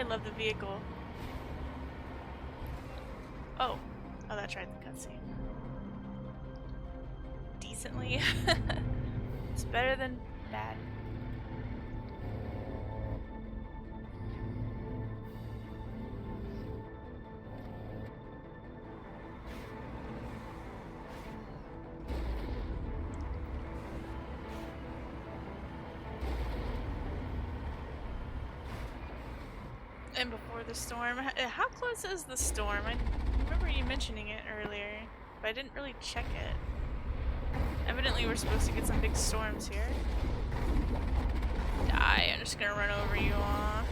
love the vehicle. Oh. Oh, that's right, the cutscene. Decently. It's better than bad. And before the storm, how close is the storm? I remember you mentioning it earlier, but I didn't really check it. Evidently we're supposed to get some big storms here. Die, I'm just gonna run over you all.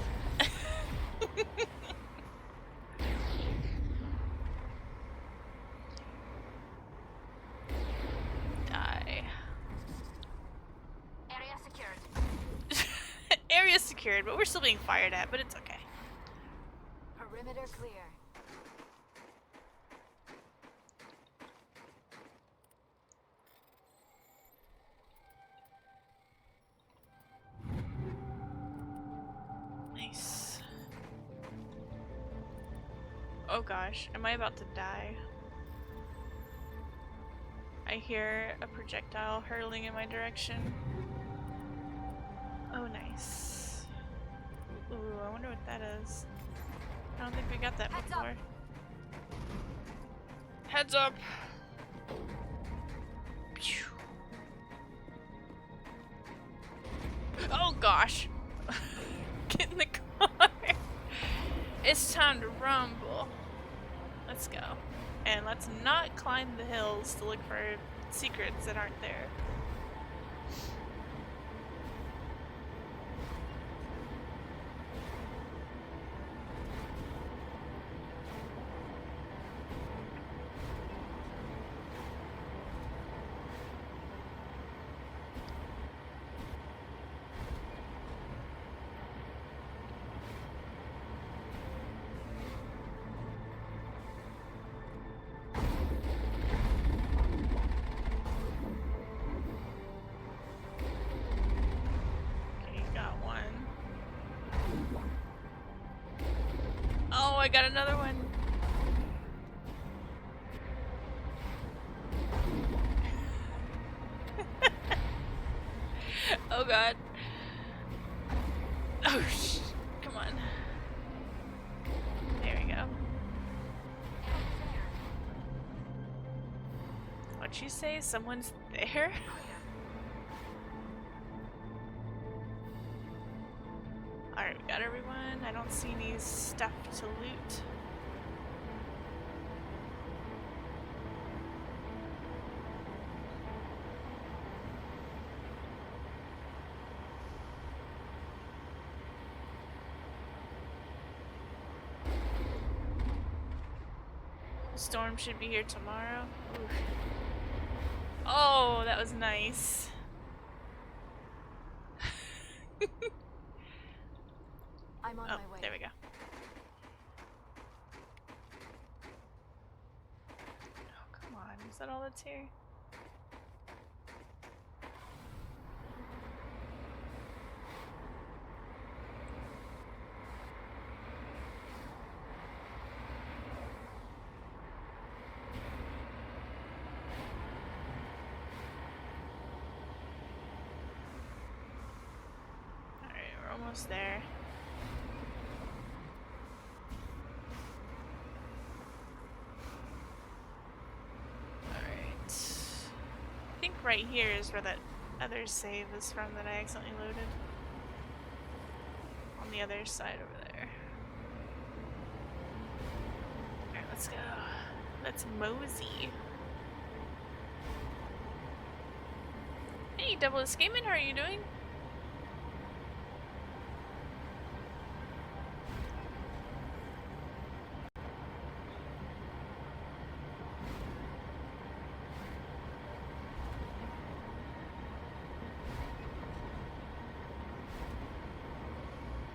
Die. Area secured. Area secured, but we're still being fired at, but it's okay. Perimeter clear. Nice. Oh gosh, am I about to die? I hear a projectile hurtling in my direction. Oh nice. Ooh, I wonder what that is. I don't think we got that before. Heads up! Pew. Oh gosh! Get in the car! It's time to rumble. Let's go. And let's not climb the hills to look for secrets that aren't there. I got another one. Oh god. Oh sh! Come on. There we go. What'd you say? Someone's there? Alright, we got everyone. I don't see any stuff to loot. Storm should be here tomorrow. Oof. Oh, that was nice. I'm on my way. There we go. Oh, come on. Is that all that's here? Alright, we're almost there. Right here is where that other save is from that I accidentally loaded. On the other side over there. Alright, let's go. Let's mosey. Hey, Double Escapement, how are you doing?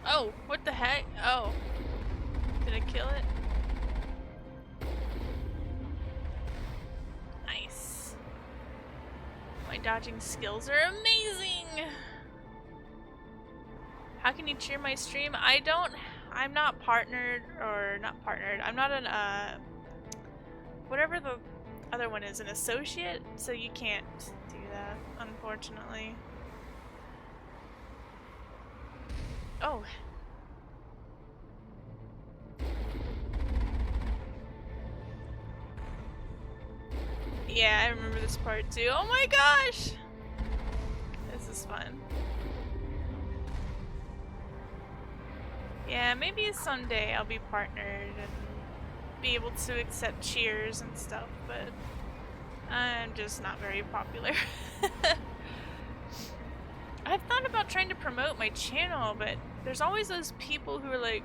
Oh, what the heck? Oh. Did I kill it? Nice. My dodging skills are amazing! How can you cheer my stream? I I'm not partnered, or not partnered. I'm not an whatever the other one is, an associate, so you can't do that, unfortunately. Oh. Yeah, I remember this part too. Oh my gosh! This is fun. Yeah, maybe someday I'll be partnered and be able to accept cheers and stuff, but I'm just not very popular. I've thought about trying to promote my channel, but there's always those people who are like,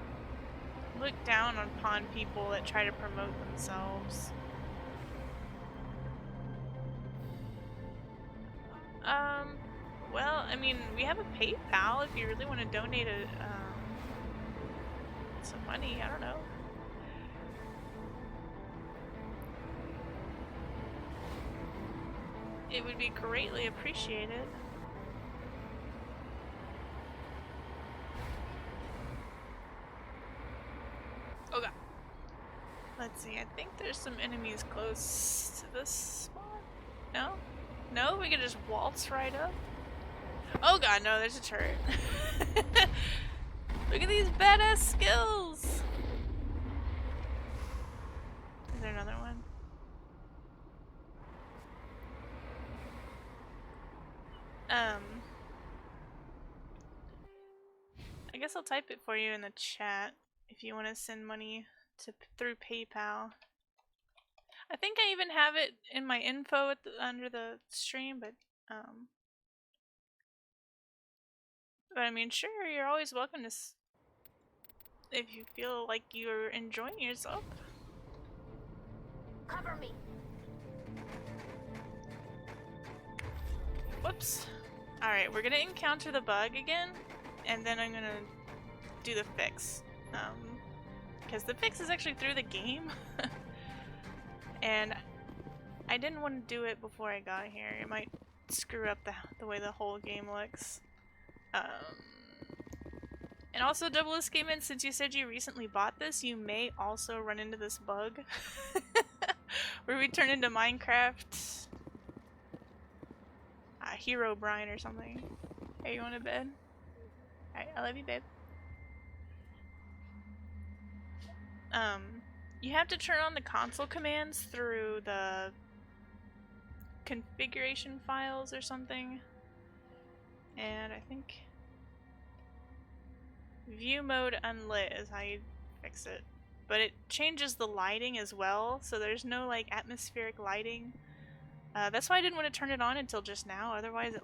look down upon people that try to promote themselves. Well, I mean, we have a PayPal if you really want to donate some money. I don't know. It would be greatly appreciated. Oh god. Let's see, I think there's some enemies close to this spot. No? No? We can just waltz right up? Oh god, no, there's a turret. Look at these badass skills! Is there another one? I guess I'll type it for you in the chat if you want to send money through PayPal. I think I even have it in my info at under the stream, but I mean, sure, you're always welcome to if you feel like you're enjoying yourself. Cover me. Whoops. Alright, we're gonna encounter the bug again, and then I'm gonna do the fix. Because the fix is actually through the game. And I didn't want to do it before I got here. It might screw up the way the whole game looks. And also, Double Escapement, since you said you recently bought this, you may also run into this bug. Where we turn into Minecraft Hero Brian or something. Hey, you want to bed? Alright, I love you, babe. You have to turn on the console commands through the configuration files or something. And I think view mode unlit is how you fix it. But it changes the lighting as well, so there's no like atmospheric lighting. That's why I didn't want to turn it on until just now, otherwise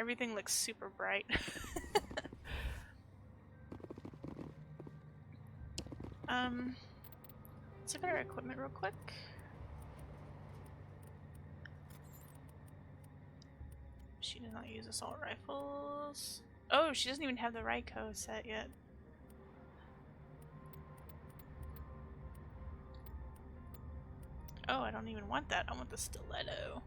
everything looks super bright. Let's look at our equipment real quick. She does not use assault rifles. Oh, she doesn't even have the Ryko set yet. Oh, I don't even want that. I want the stiletto.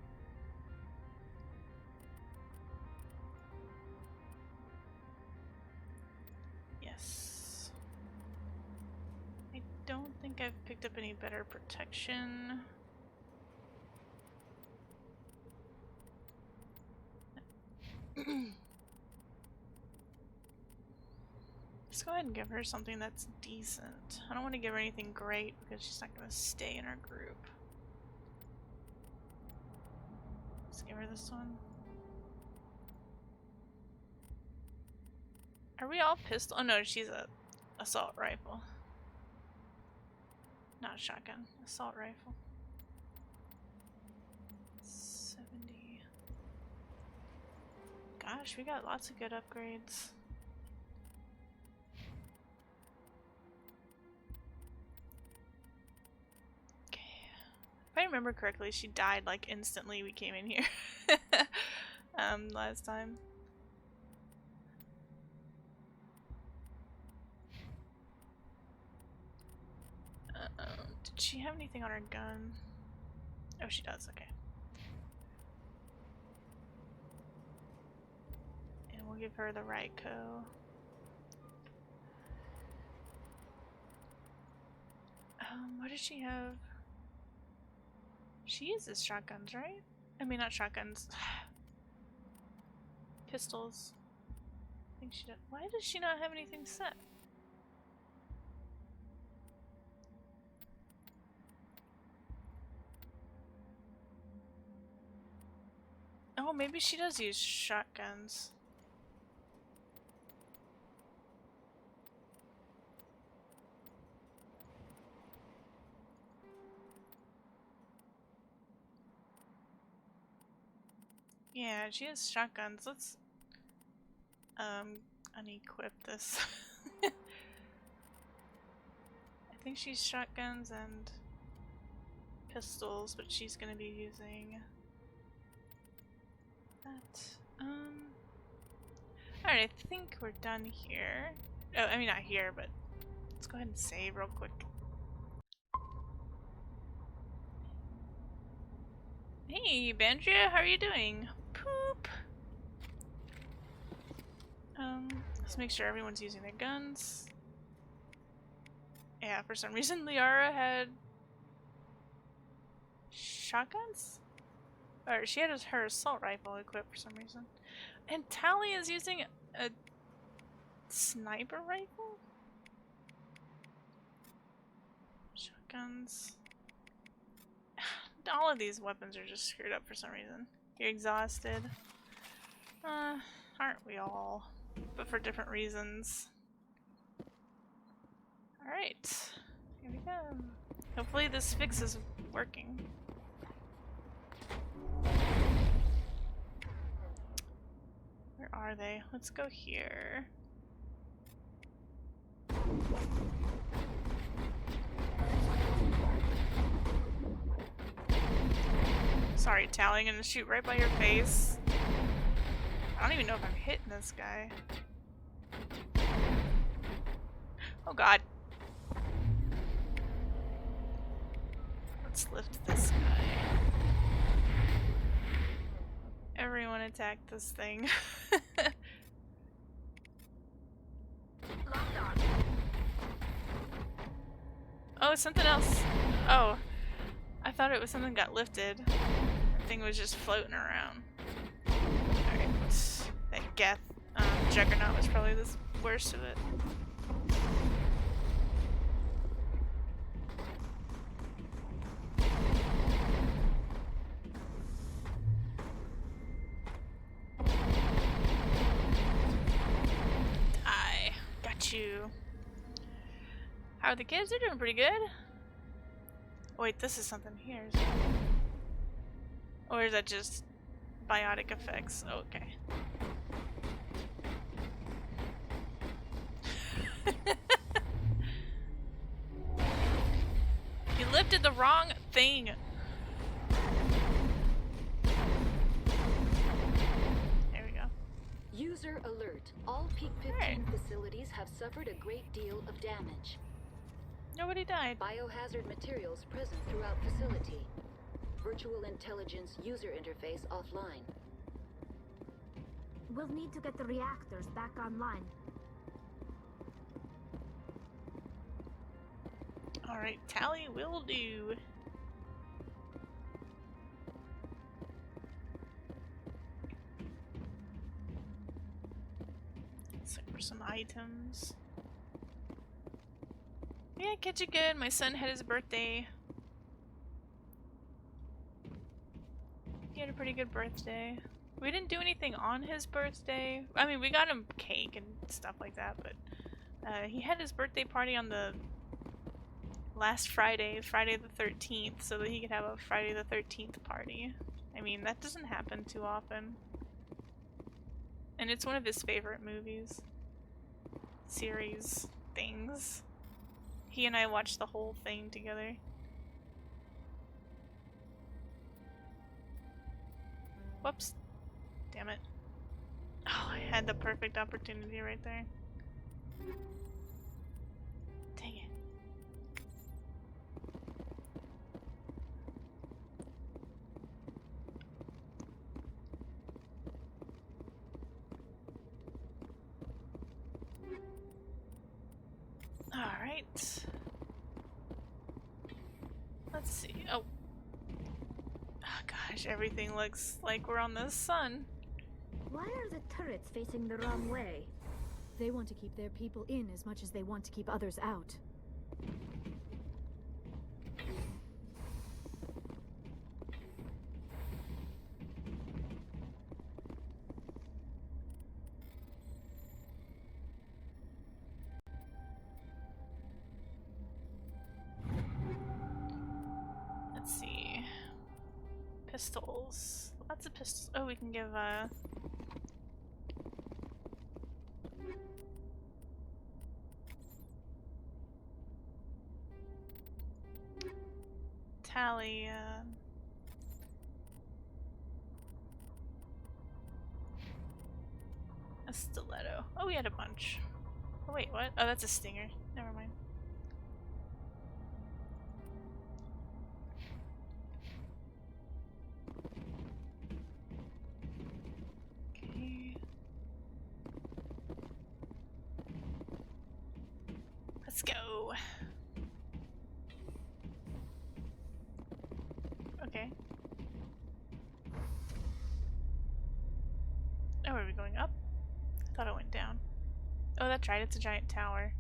Yes. I don't think I've picked up any better protection. Let's go ahead and give her something that's decent. I don't want to give her anything great because she's not going to stay in our group. Let's give her this one. Are we all pistol? Oh no, she's a assault rifle. Not a shotgun. Assault rifle. 70. Gosh, we got lots of good upgrades. If I remember correctly, she died like instantly we came in here. Last time. Did she have anything on her gun? Oh, she does, okay. And we'll give her the Ryko. What does she have? She uses shotguns, right? I mean, not shotguns. Pistols. I think she does. Why does she not have anything set? Oh, maybe she does use shotguns. Yeah, she has shotguns. Let's unequip this. I think she's shotguns and pistols, but she's gonna be using that. Alright, I think we're done here. Oh, I mean not here, but let's go ahead and save real quick. Hey, Bandria, how are you doing? Poop! Let's make sure everyone's using their guns. Yeah, for some reason Liara had shotguns? Or she had her assault rifle equipped for some reason. And Tally is using a sniper rifle? Shotguns. All of these weapons are just screwed up for some reason. You're exhausted. Aren't we all? But for different reasons. Alright. Here we go. Hopefully this fix is working. Where are they? Let's go here. Sorry, Tally, I'm gonna shoot right by your face. I don't even know if I'm hitting this guy. Oh god. Let's lift this guy. Everyone attack this thing. Oh, it's something else. Oh. I thought it was something got lifted. The thing was just floating around. Alright, that Geth Juggernaut was probably the worst of it. I got you. How are the kids? They're doing pretty good. Oh, wait, this is something here. Or is that just biotic effects? Oh, okay. You lifted the wrong thing. There we go. User alert. All Peak 15 facilities have suffered a great deal of damage. Nobody died. Biohazard materials present throughout facility. Virtual intelligence user interface offline. We'll need to get the reactors back online. Alright, Tally will do. Let's look for some items. Yeah, kids are good. My son had his birthday. He had a pretty good birthday. We didn't do anything on his birthday. I mean, we got him cake and stuff like that, but he had his birthday party on the last Friday, Friday the 13th, so that he could have a Friday the 13th party. I mean, that doesn't happen too often. And it's one of his favorite movies. Series things. He and I watched the whole thing together. Whoops. Damn it. Oh, I had the perfect opportunity right there. Dang it. Alright. Let's see. Oh. Oh gosh, everything looks like we're on the sun. Why are the turrets facing the wrong way? They want to keep their people in as much as they want to keep others out. Let's see. Pistols. Lots of pistols. Oh, we can give Tally, a stiletto. Oh, we had a bunch. Oh, wait, what? Oh, that's a stinger. Never mind. Okay. Let's go. Okay. Oh, are we going up? I thought it went down. Oh, that's right, it's a giant tower.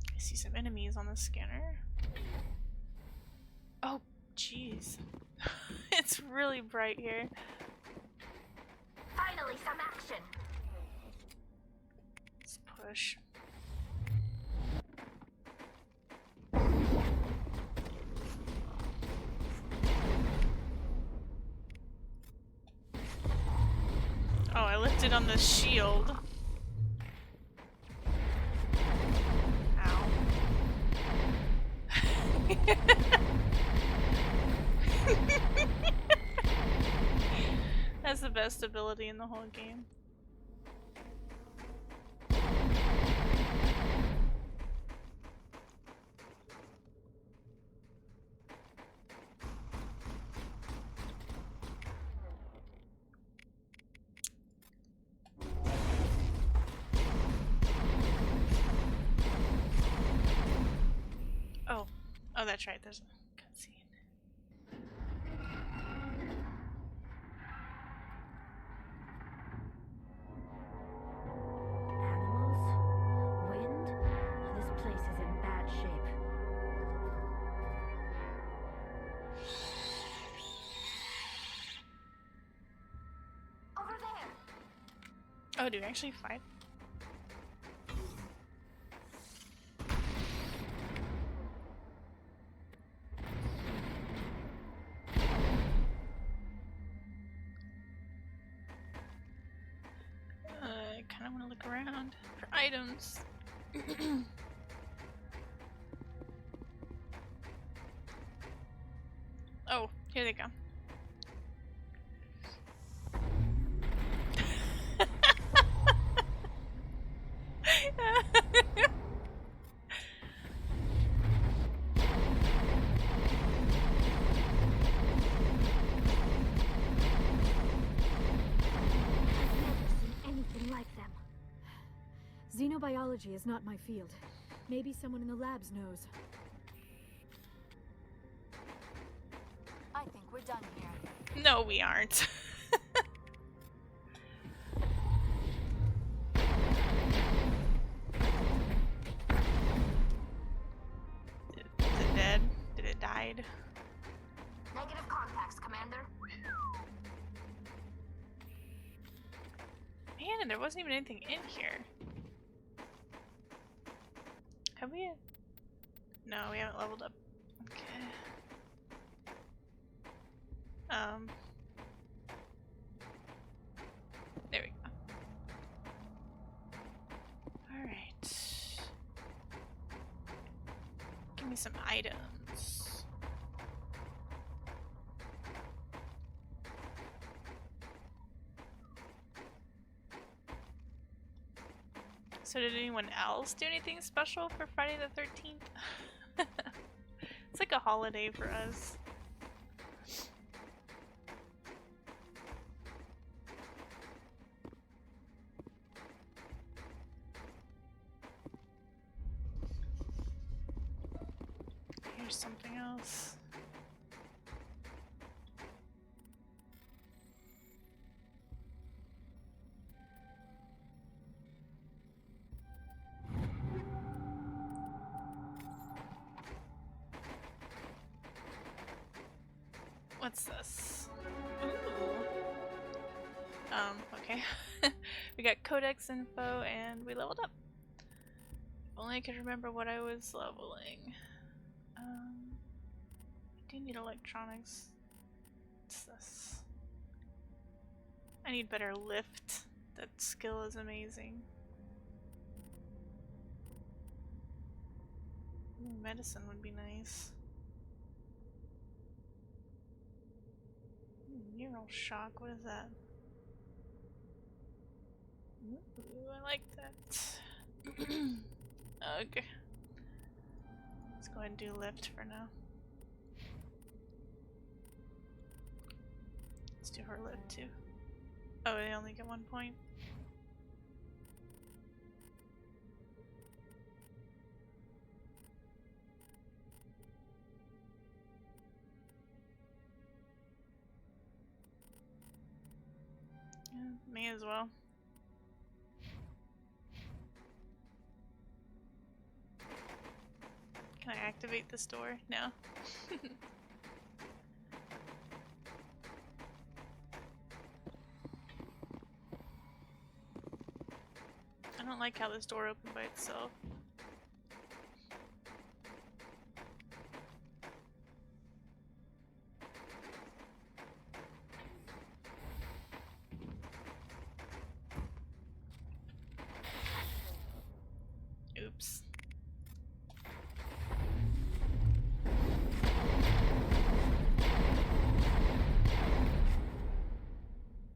I see some enemies on the scanner. Oh, jeez. It's really bright here. Finally, some action. Let's push. Oh, I lifted on the shield. Ow. That's the best ability in the whole game. Oh, that's right, there's a cutscene. Animals? Wind? This place is in bad shape. Over there. Oh, do we actually fight? I kind of want to look around for items. Oh, here they come. I've never seen anything like them. Xenobiology is not my field. Maybe someone in the labs knows. I think we're done here. No, we aren't. Is it dead? Did it died? Negative contacts, Commander. Man, there wasn't even anything in here. Have we? No, we haven't leveled up. Okay. There we go. Alright. Give me some items. So did anyone else do anything special for Friday the 13th? It's like a holiday for us. Here's something else. What's this? Ooh. Okay. We got codex info and we leveled up. If only I could remember what I was leveling. I do need electronics. What's this? I need better lift. That skill is amazing. Ooh, medicine would be nice. Neural shock, what is that? Ooh, I like that. Okay. Let's go ahead and do lift for now. Let's do her lift too. Oh, they only get 1 point. Yeah, may as well. Can I activate this door? No. I don't like how this door opened by itself. Oops.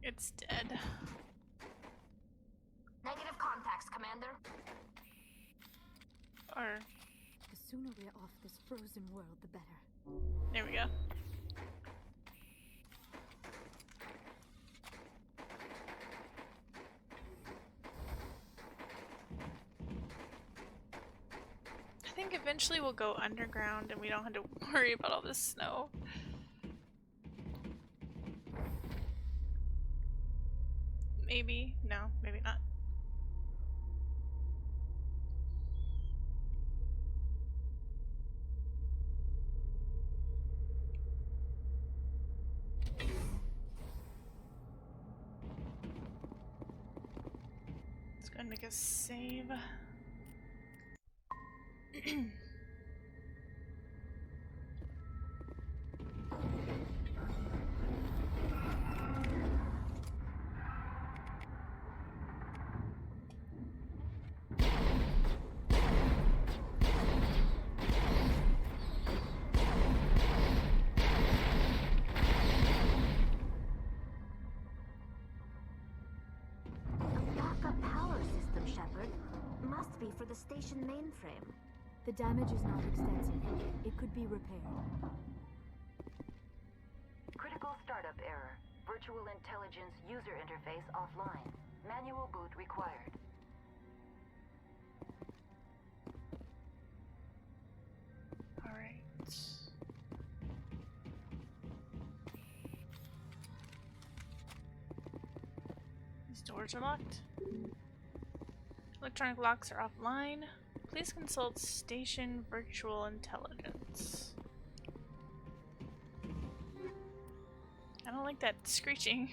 It's dead. Negative contacts, Commander. Or, The sooner we're off this frozen world, the better. there we go. I think eventually we'll go underground and we don't have to worry about all this snow. Maybe. No, maybe not. Let's go ahead and make a save. Backup power system, Shepard. Must be for the station mainframe. The damage is not extensive. It could be repaired. Critical startup error. Virtual intelligence user interface offline. Manual boot required. Alright. These doors are locked. Electronic locks are offline. Please consult station virtual intelligence. I don't like that screeching.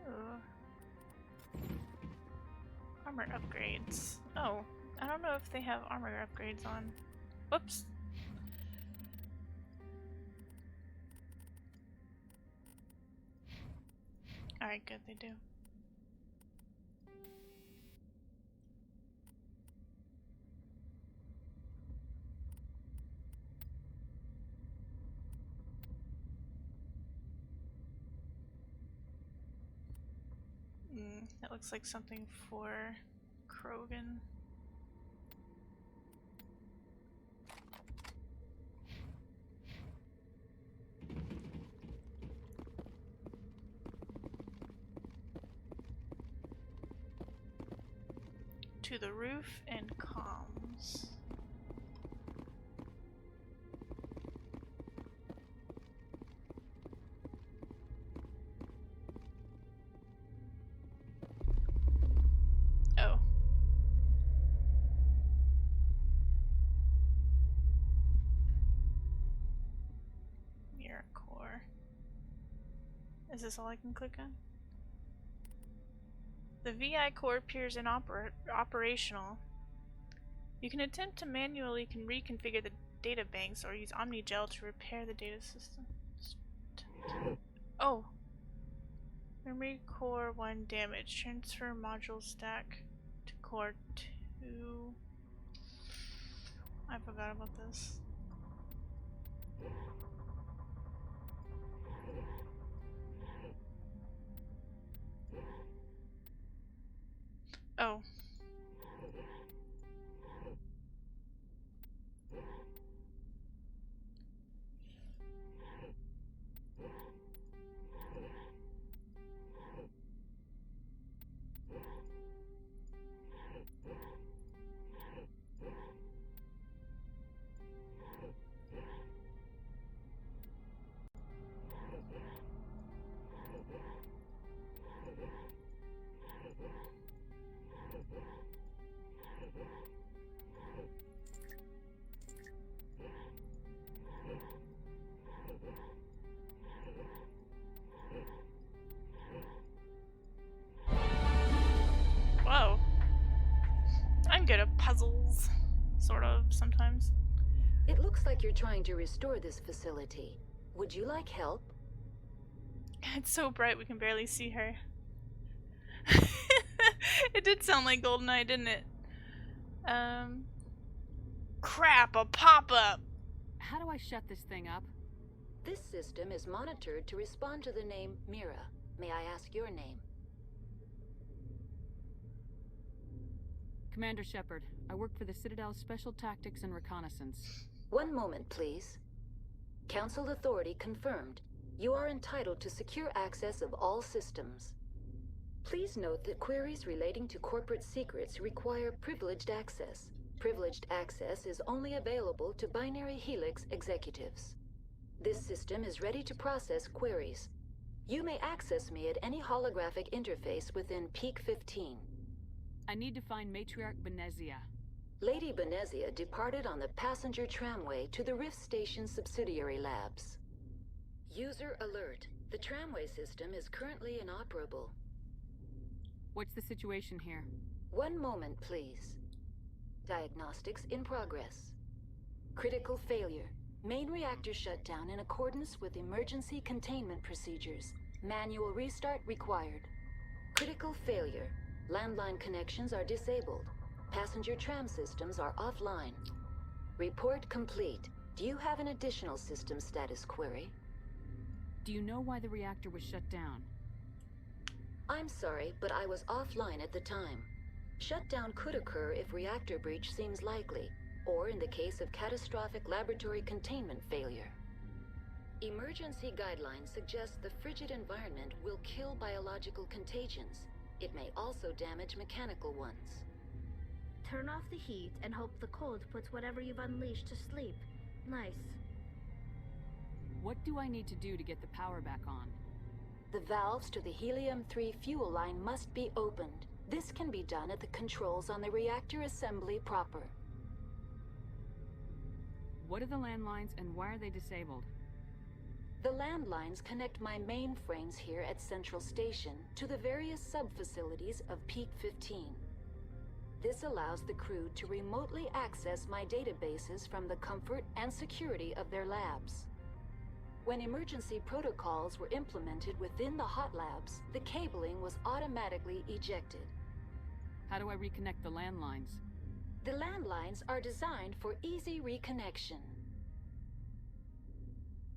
Ooh. Armor upgrades. Oh, I don't know if they have armor upgrades on. Whoops. Alright, good, they do. That looks like something for Krogan. To the roof and comms. Is this all I can click on? The VI core appears operational. You can attempt to manually reconfigure the data banks or use OmniGel to repair the data system. Oh! Memory core 1 damage. Transfer module stack to core 2. I forgot about this. Oh. Whoa. I'm good at puzzles. Sort of, sometimes. It looks like you're trying to restore this facility. Would you like help? It's so bright we can barely see her. It did sound like GoldenEye, didn't it? Crap, a pop-up! How do I shut this thing up? This system is monitored to respond to the name Mira. May I ask your name? Commander Shepard, I work for the Citadel's Special Tactics and Reconnaissance. One moment, please. Council authority confirmed. You are entitled to secure access of all systems. Please note that queries relating to corporate secrets require privileged access. Privileged access is only available to Binary Helix executives. This system is ready to process queries. You may access me at any holographic interface within Peak 15. I need to find Matriarch Benezia. Lady Benezia departed on the passenger tramway to the Rift Station subsidiary labs. User alert. The tramway system is currently inoperable. What's the situation here? One moment, please. Diagnostics in progress. Critical failure. Main reactor shut down in accordance with emergency containment procedures. Manual restart required. Critical failure. Landline connections are disabled. Passenger tram systems are offline. Report complete. Do you have an additional system status query? Do you know why the reactor was shut down? I'm sorry, but I was offline at the time. Shutdown could occur if reactor breach seems likely, or in the case of catastrophic laboratory containment failure. Emergency guidelines suggest the frigid environment will kill biological contagions. It may also damage mechanical ones. Turn off the heat and hope the cold puts whatever you've unleashed to sleep. Nice. What do I need to do to get the power back on? The valves to the Helium-3 fuel line must be opened. This can be done at the controls on the reactor assembly proper. What are the landlines and why are they disabled? The landlines connect my mainframes here at Central Station to the various sub-facilities of Peak 15. This allows the crew to remotely access my databases from the comfort and security of their labs. When emergency protocols were implemented within the hot labs, the cabling was automatically ejected. How do I reconnect the landlines? The landlines are designed for easy reconnection.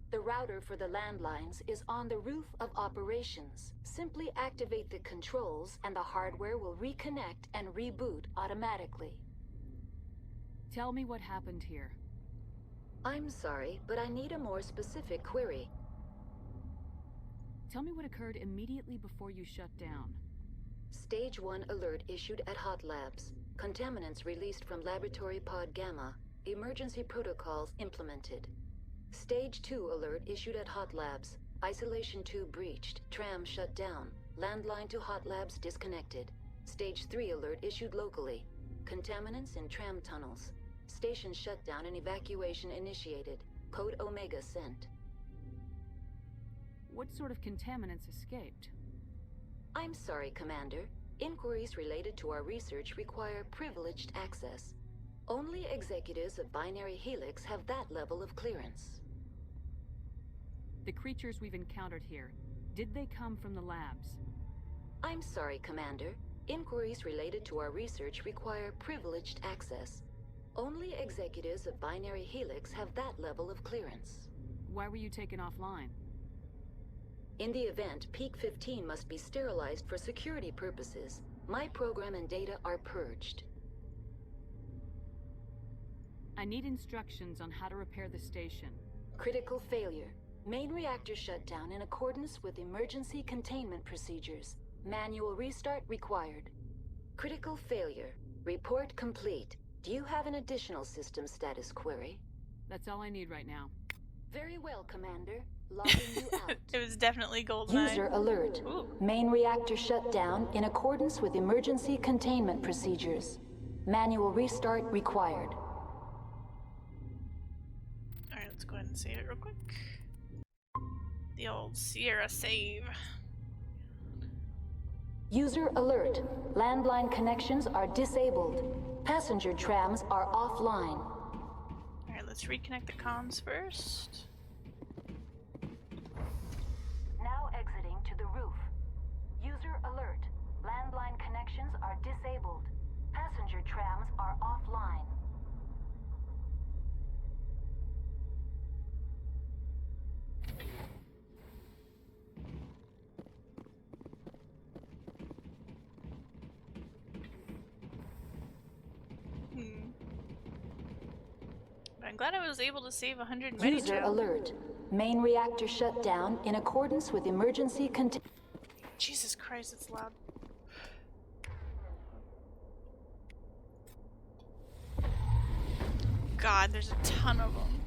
The router for the landlines is on the roof of operations. Simply activate the controls and the hardware will reconnect and reboot automatically. Tell me what happened here. I'm sorry, but I need a more specific query. Tell me what occurred immediately before you shut down. Stage 1 alert issued at Hot Labs. Contaminants released from Laboratory Pod Gamma. Emergency protocols implemented. Stage 2 alert issued at Hot Labs. Isolation 2 breached. Tram shut down. Landline to Hot Labs disconnected. Stage 3 alert issued locally. Contaminants in tram tunnels. Station shutdown and evacuation initiated. Code Omega sent. What sort of contaminants escaped? I'm sorry, Commander. Inquiries related to our research require privileged access. Only executives of Binary Helix have that level of clearance. The creatures we've encountered here, did they come from the labs? I'm sorry, Commander. Inquiries related to our research require privileged access. Only executives of Binary Helix have that level of clearance. Why were you taken offline? In the event, Peak 15 must be sterilized for security purposes. My program and data are purged. I need instructions on how to repair the station. Critical failure. Main reactor shutdown in accordance with emergency containment procedures. Manual restart required. Critical failure. Report complete. Do you have an additional system status query? That's all I need right now. Very well, Commander. Logging you out. It was definitely GoldenEye. User alert. Ooh. Main reactor shut down in accordance with emergency containment procedures. Manual restart required. Alright, let's go ahead and save it real quick. The old Sierra save. User alert. Landline connections are disabled. Passenger trams are offline. Alright, let's reconnect the comms first. Now exiting to the roof. User alert. Landline connections are disabled. Passenger trams are offline. But I'm glad I was able to save 100 User Medigel. alert. Main reactor shut down in accordance with emergency containment. Jesus Christ, it's loud. God, there's a ton of them.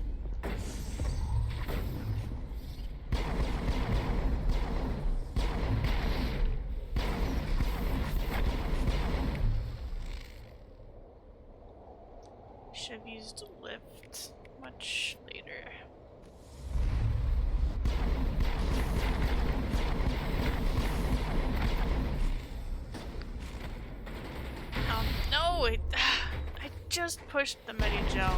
Should have used lift much later. No, I just pushed the Medigel.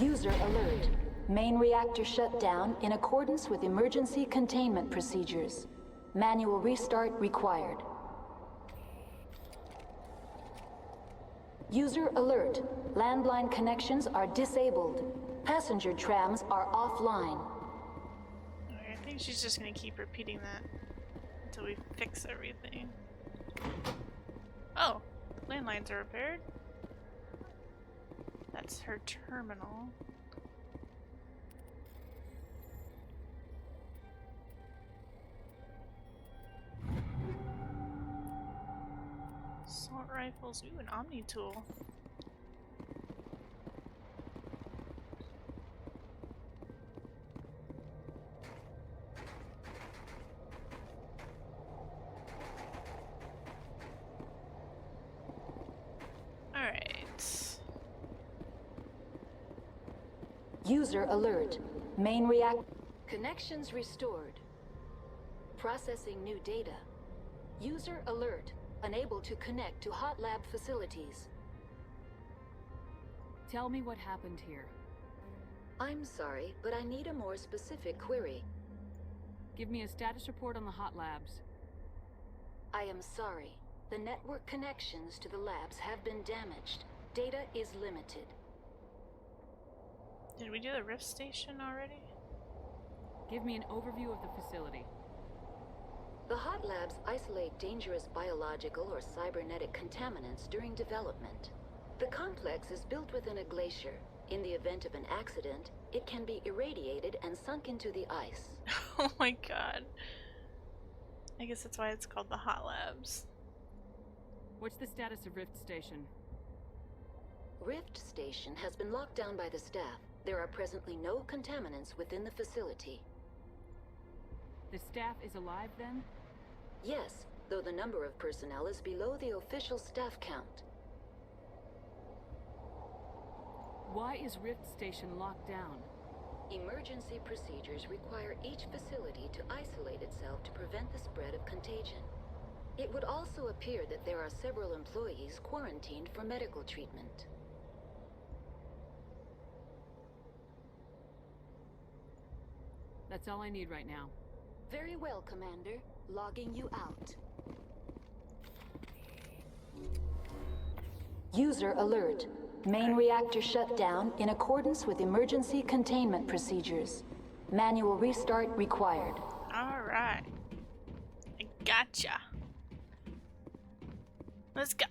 User alert. Main reactor shut down in accordance with emergency containment procedures. Manual restart required. User alert. Landline connections are disabled. Passenger trams are offline. Okay, I think she's just gonna keep repeating that until we fix everything. Oh, landlines are repaired. That's her terminal. Assault rifles. Ooh, an Omni tool. Alright. User alert. Main react. Connections restored. Processing new data. User alert. Unable to connect to hot lab facilities. Tell me what happened here. I'm sorry, but I need a more specific query. Give me a status report on the hot labs. I am sorry. The network connections to the labs have been damaged. Data is limited. Did we do the Rift Station already? Give me an overview of the facility. The hot labs isolate dangerous biological or cybernetic contaminants during development. The complex is built within a glacier. In the event of an accident, it can be irradiated and sunk into the ice. Oh my god. I guess that's why it's called the Hot Labs. What's the status of Rift Station? Rift Station has been locked down by the staff. There are presently no contaminants within the facility. The staff is alive then? Yes, though the number of personnel is below the official staff count. Why is Rift Station locked down? Emergency procedures require each facility to isolate itself to prevent the spread of contagion. It would also appear that there are several employees quarantined for medical treatment. That's all I need right now. Very well, Commander. Logging you out. User alert. Main reactor shut down in accordance with emergency containment procedures. Manual restart required. Alright. I gotcha. Let's go.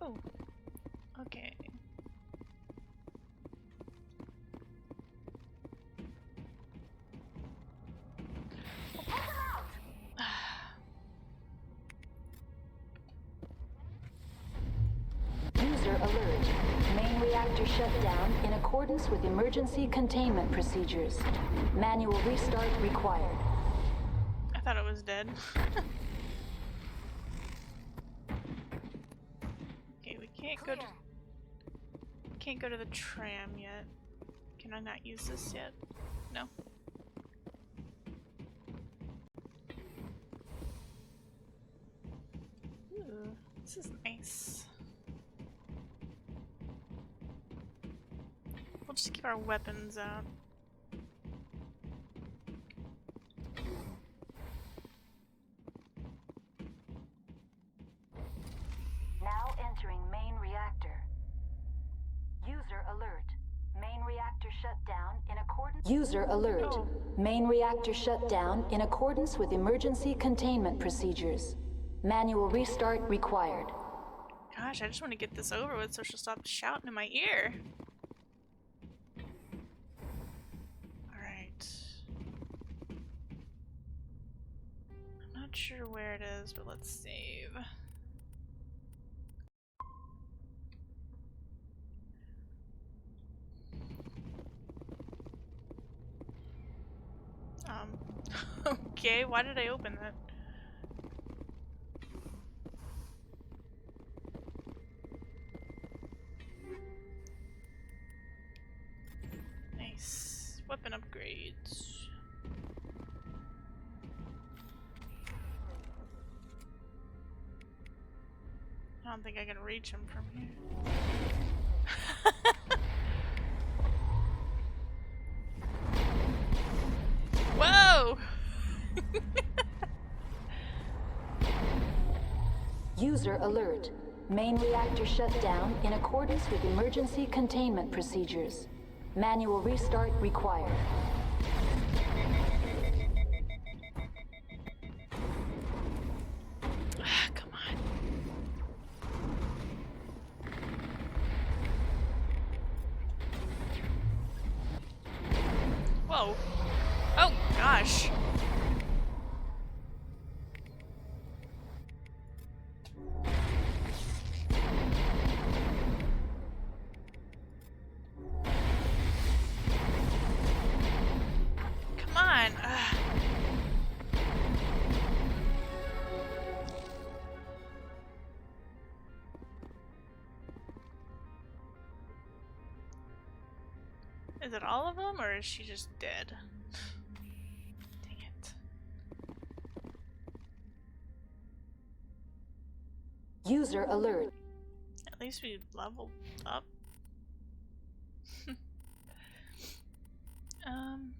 Oh, okay. User alert. Main reactor shut down in accordance with emergency containment procedures. Manual restart required. I thought it was dead. Okay, we can't go to the tram yet. Can I not use this yet? No. Ooh, this is nice. We'll just keep our weapons out. Now entering main reactor. User alert. Main reactor shut down in accordance. User alert. Oh. Main reactor shut down in accordance with emergency containment procedures. Manual restart required. Gosh, I just want to get this over with so she'll stop shouting in my ear. Alright. I'm not sure where it is, but let's save. Okay, why did I open that? Nice. Weapon upgrades. I don't think I can reach him from here. Whoa! User alert. Main reactor shut down in accordance with emergency containment procedures. Manual restart required. Come on. Whoa. Oh gosh. Come on. Is it all of them, or is she just dead? Dang it. User alert. At least we leveled up. um.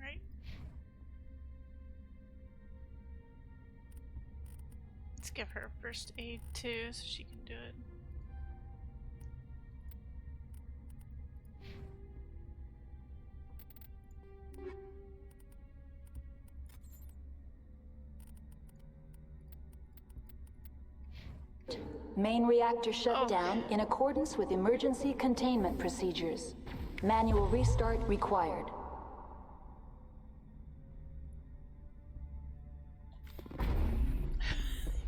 Right. Let's give her first aid too so she can do it. Main reactor shut down in accordance with emergency containment procedures. Manual restart required.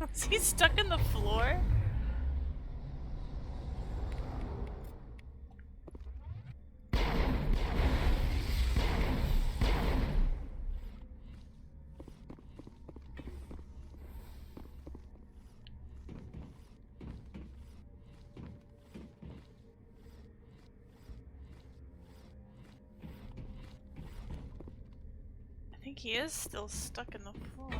Was he stuck in the floor? I think he is still stuck in the floor.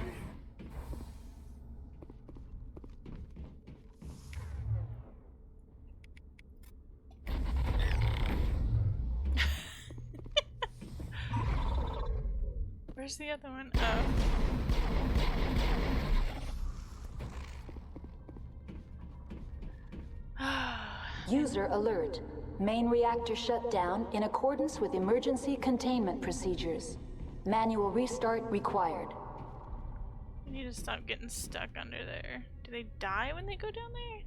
Where's the other one? Oh. User alert. Main reactor shut down in accordance with emergency containment procedures. Manual restart required. We need to stop getting stuck under there. Do they die when they go down there?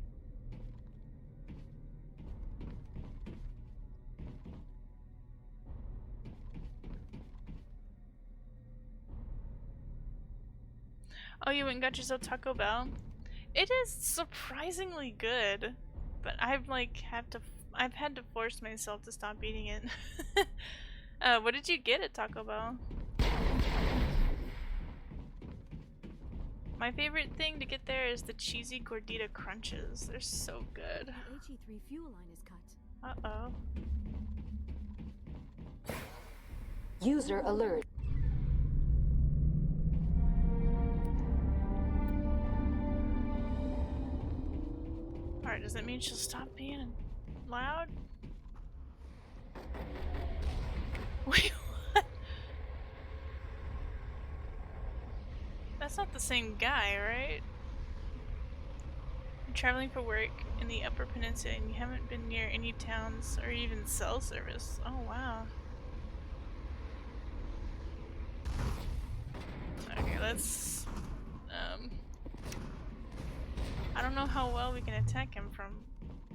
Oh, you went and got yourself Taco Bell? It is surprisingly good, but I've had to force myself to stop eating it. What did you get at Taco Bell? My favorite thing to get there is the cheesy gordita crunches. They're so good. The HE3 fuel line is cut. Uh-oh. User alert. Alright, does that mean she'll stop being loud? Wait, what? That's not the same guy, right? You're traveling for work in the Upper Peninsula and you haven't been near any towns or even cell service. Oh, wow. Okay, let's... I don't know how well we can attack him from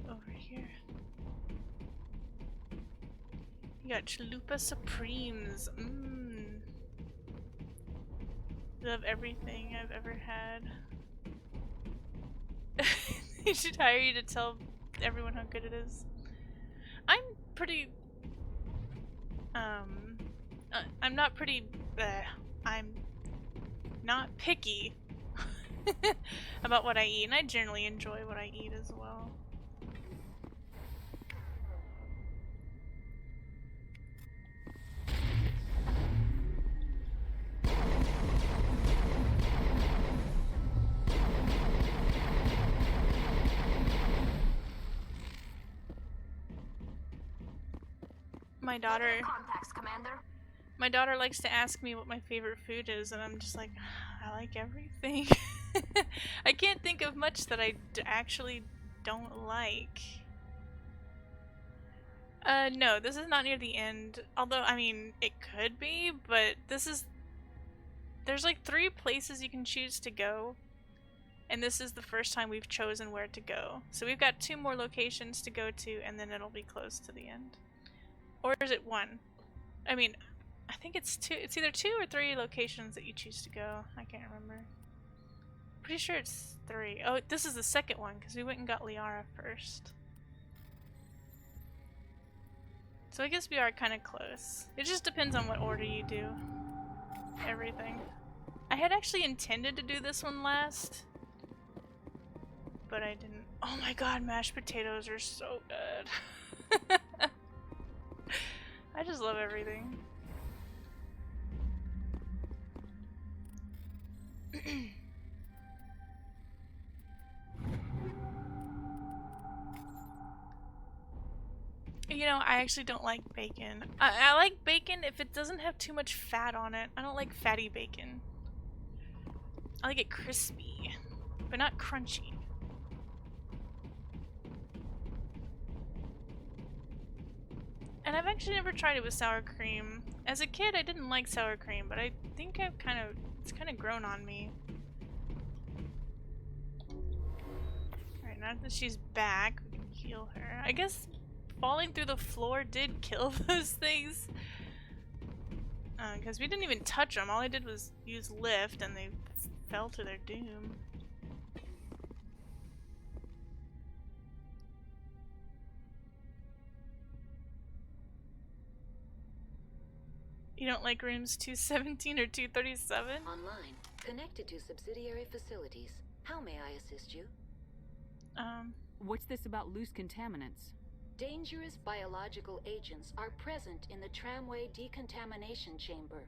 over here. You got Chalupa Supremes. Love everything I've ever had. They should hire you to tell everyone how good it is. I'm pretty... I'm not pretty... I'm not picky about what I eat, and I generally enjoy what I eat as well. My daughter likes to ask me what my favorite food is, and I'm just like, I like everything. I can't think of much that I actually don't like. No, this is not near the end. Although, I mean, it could be, but this is... There's like 3 places you can choose to go. And this is the first time we've chosen where to go. So we've got 2 more locations to go to, and then it'll be close to the end. Or is it 1? I mean, I think it's 2. It's either 2 or 3 locations that you choose to go. I can't remember. Pretty sure it's 3. Oh, this is the second one, because we went and got Liara first. So I guess we are kind of close. It just depends on what order you do everything. I had actually intended to do this one last, but I didn't. Oh my god, mashed potatoes are so good. I just love everything. You know, I actually don't like bacon. I like bacon if it doesn't have too much fat on it. I don't like fatty bacon. I like it crispy. but not crunchy. And I've actually never tried it with sour cream. As a kid, I didn't like sour cream, but I think it's kind of grown on me. Alright, now that she's back, we can heal her. I guess falling through the floor did kill those things. Because we didn't even touch them. All I did was use lift and they fell to their doom. You don't like rooms 217 or 237? Online, connected to subsidiary facilities. How may I assist you? What's this about loose contaminants? Dangerous biological agents are present in the tramway decontamination chamber.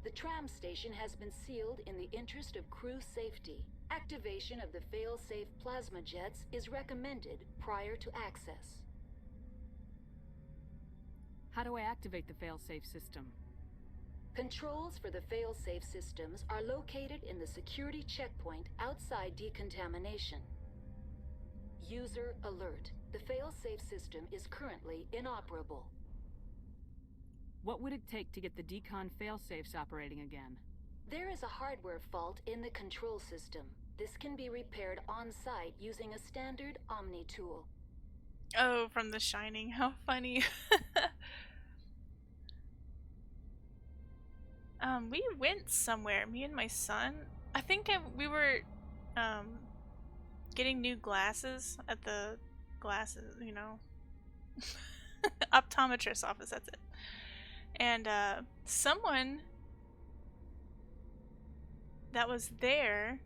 The tram station has been sealed in the interest of crew safety. Activation of the fail-safe plasma jets is recommended prior to access. How do I activate the failsafe system? Controls for the fail-safe systems are located in the security checkpoint outside decontamination. User alert. The fail-safe system is currently inoperable. What would it take to get the decon failsafes operating again? There is a hardware fault in the control system. This can be repaired on-site using a standard Omni tool. Oh, from The Shining. How funny. We went somewhere, me and my son. I think we were getting new glasses at the glasses, you know, optometrist office, that's it. And someone that was there,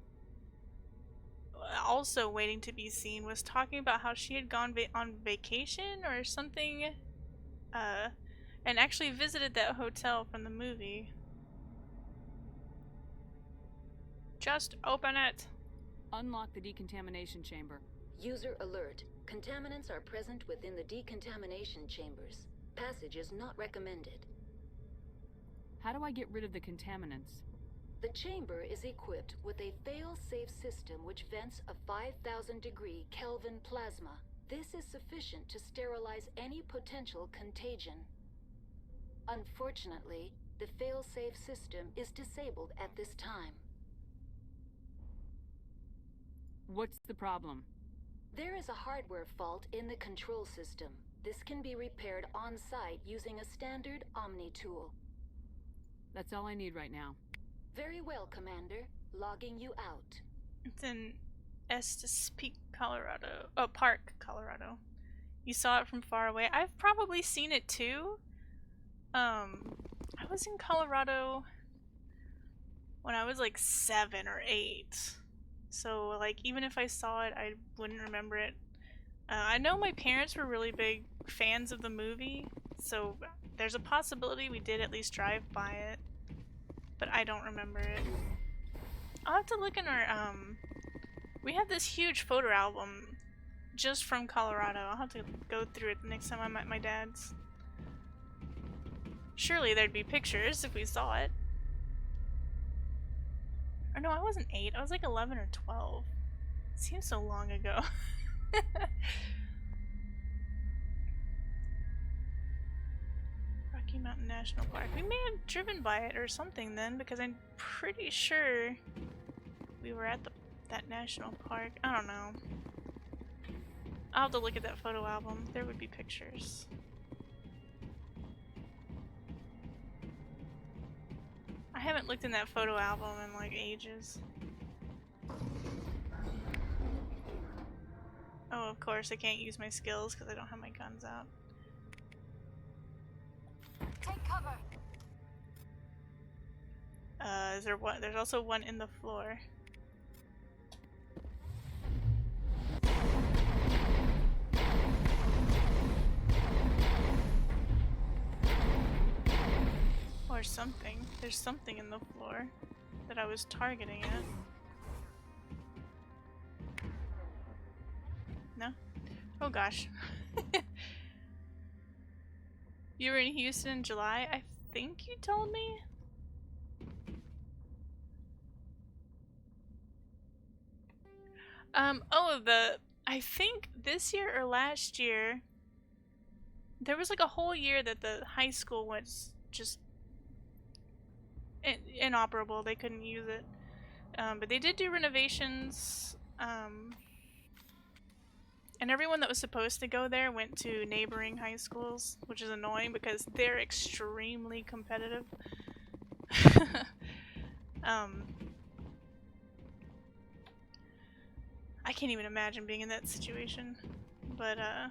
also waiting to be seen, was talking about how she had gone on vacation or something, and actually visited that hotel from the movie. Just open it. Unlock the decontamination chamber. User alert. Contaminants are present within the decontamination chambers. Passage is not recommended. How do I get rid of the contaminants? The chamber is equipped with a fail-safe system which vents a 5,000-degree Kelvin plasma. This is sufficient to sterilize any potential contagion. Unfortunately, the fail-safe system is disabled at this time. What's the problem? There is a hardware fault in the control system. This can be repaired on-site using a standard Omni tool. That's all I need right now. Very well, Commander. Logging you out. It's in Estes Peak, Colorado. Oh, Park, Colorado. You saw it from far away. I've probably seen it too. I was in Colorado when I was like 7 or 8. So, like, even if I saw it, I wouldn't remember it. I know my parents were really big fans of the movie, so there's a possibility we did at least drive by it. But I don't remember it. I'll have to look in our, we have this huge photo album just from Colorado. I'll have to go through it the next time I'm at my dad's. Surely there'd be pictures if we saw it. Or no, I wasn't 8. I was like 11 or 12. It seems so long ago. Rocky Mountain National Park. We may have driven by it or something then, because I'm pretty sure we were at that national park. I don't know. I'll have to look at that photo album. There would be pictures. I haven't looked in that photo album in like ages. Oh, of course I can't use my skills because I don't have my guns out. Take cover. Is there one? There's also one in the floor. Or something. There's something in the floor that I was targeting at. No? Oh gosh. You were in Houston in July? I think you told me? I think this year or last year, there was like a whole year that the high school was just inoperable. They couldn't use it. But they did do renovations, and everyone that was supposed to go there went to neighboring high schools, which is annoying because they're extremely competitive. I can't even imagine being in that situation. But I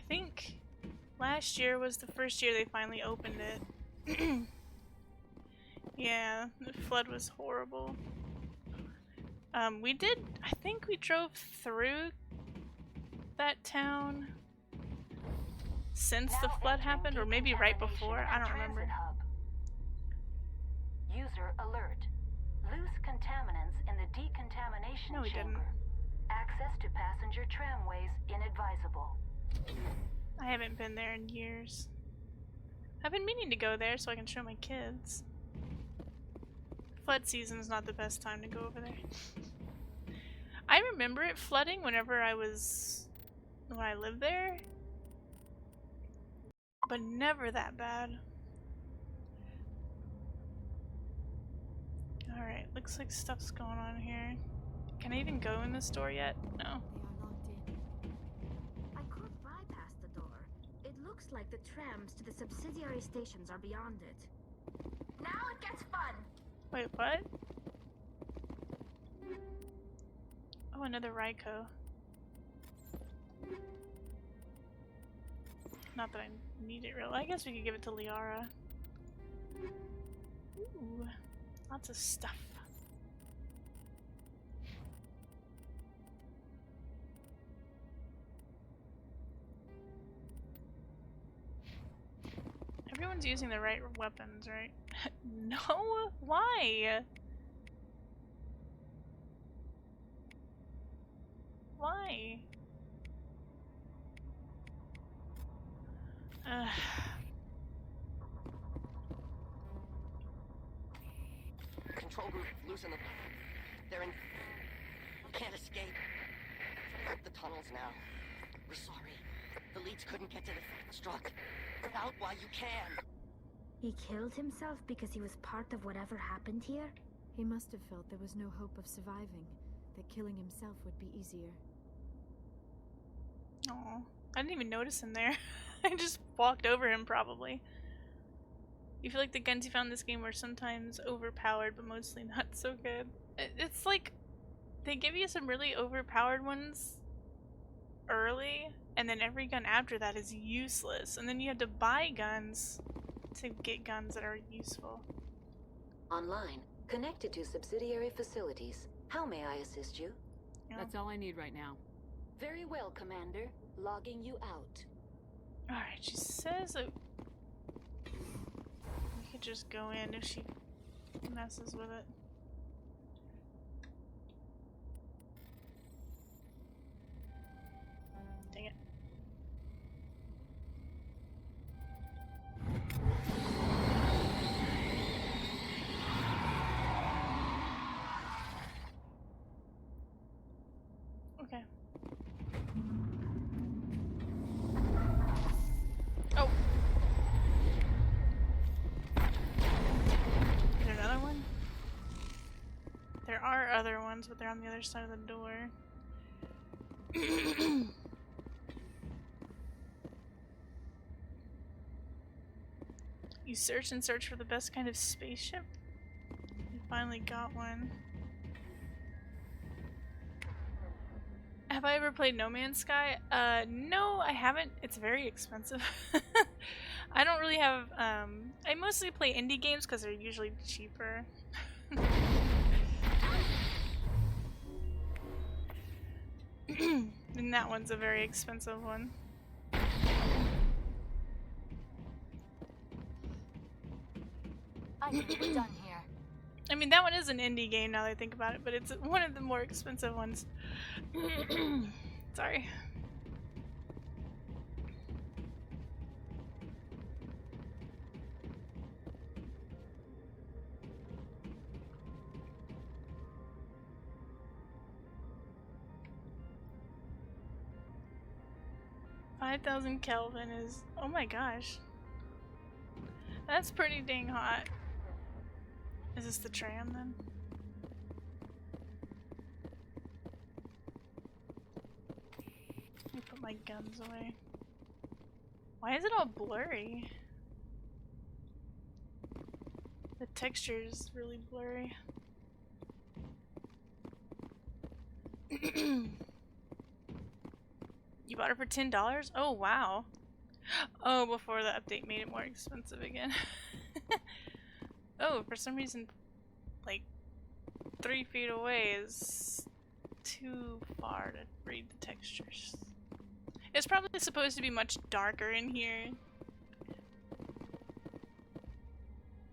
think last year was the first year they finally opened it. Yeah, the flood was horrible. I think we drove through that town since the flood happened, or maybe right before, I don't remember. User alert. Loose contaminants in the decontamination No, we didn't. chamber. Access to passenger tramways inadvisable. I haven't been there in years. I've been meaning to go there so I can show my kids. Flood season is not the best time to go over there. I remember it flooding when I lived there, but never that bad. Alright, looks like stuff's going on here. Can I even go in this door yet? No. They are locked in. I could bypass the door. It looks like the trams to the subsidiary stations are beyond it. Now it gets fun! Wait, what? Oh, another Raiko. Not that I need it really. I guess we could give it to Liara. Ooh, lots of stuff. Everyone's using the right weapons, right? No? Why? Why? Control group, loosen them. They're in... Can't escape. The tunnels now. We're sorry. The leads couldn't get to the struck. Get out while you can. He killed himself because he was part of whatever happened here? He must have felt there was no hope of surviving, that killing himself would be easier. Oh, I didn't even notice him there. I just walked over him, probably. You feel like the guns you found in this game were sometimes overpowered, but mostly not so good. It's like, they give you some really overpowered ones early, and then every gun after that is useless. And then you have to buy guns to get guns that are useful. Online, connected to subsidiary facilities. How may I assist you? Yeah. That's all I need right now. Very well, Commander. Logging you out. Alright, she says that we could just go in if she messes with it. Dang it. Okay. Oh. Is there another one? There are other ones, but they're on the other side of the door. You search and search for the best kind of spaceship? You finally got one. Have I ever played No Man's Sky? No, I haven't. It's very expensive. I don't really have, I mostly play indie games because they're usually cheaper. And that one's a very expensive one. I think we're done here. I mean, that one is an indie game now that I think about it, but it's one of the more expensive ones. Sorry. 5,000 Kelvin is, oh my gosh. That's pretty dang hot. Is this the tram then? Let me put my guns away. Why is it all blurry? The texture is really blurry. You bought it for $10? Oh wow. Oh, before the update made it more expensive again. Oh, for some reason, like 3 feet away is too far to read the textures. It's probably supposed to be much darker in here.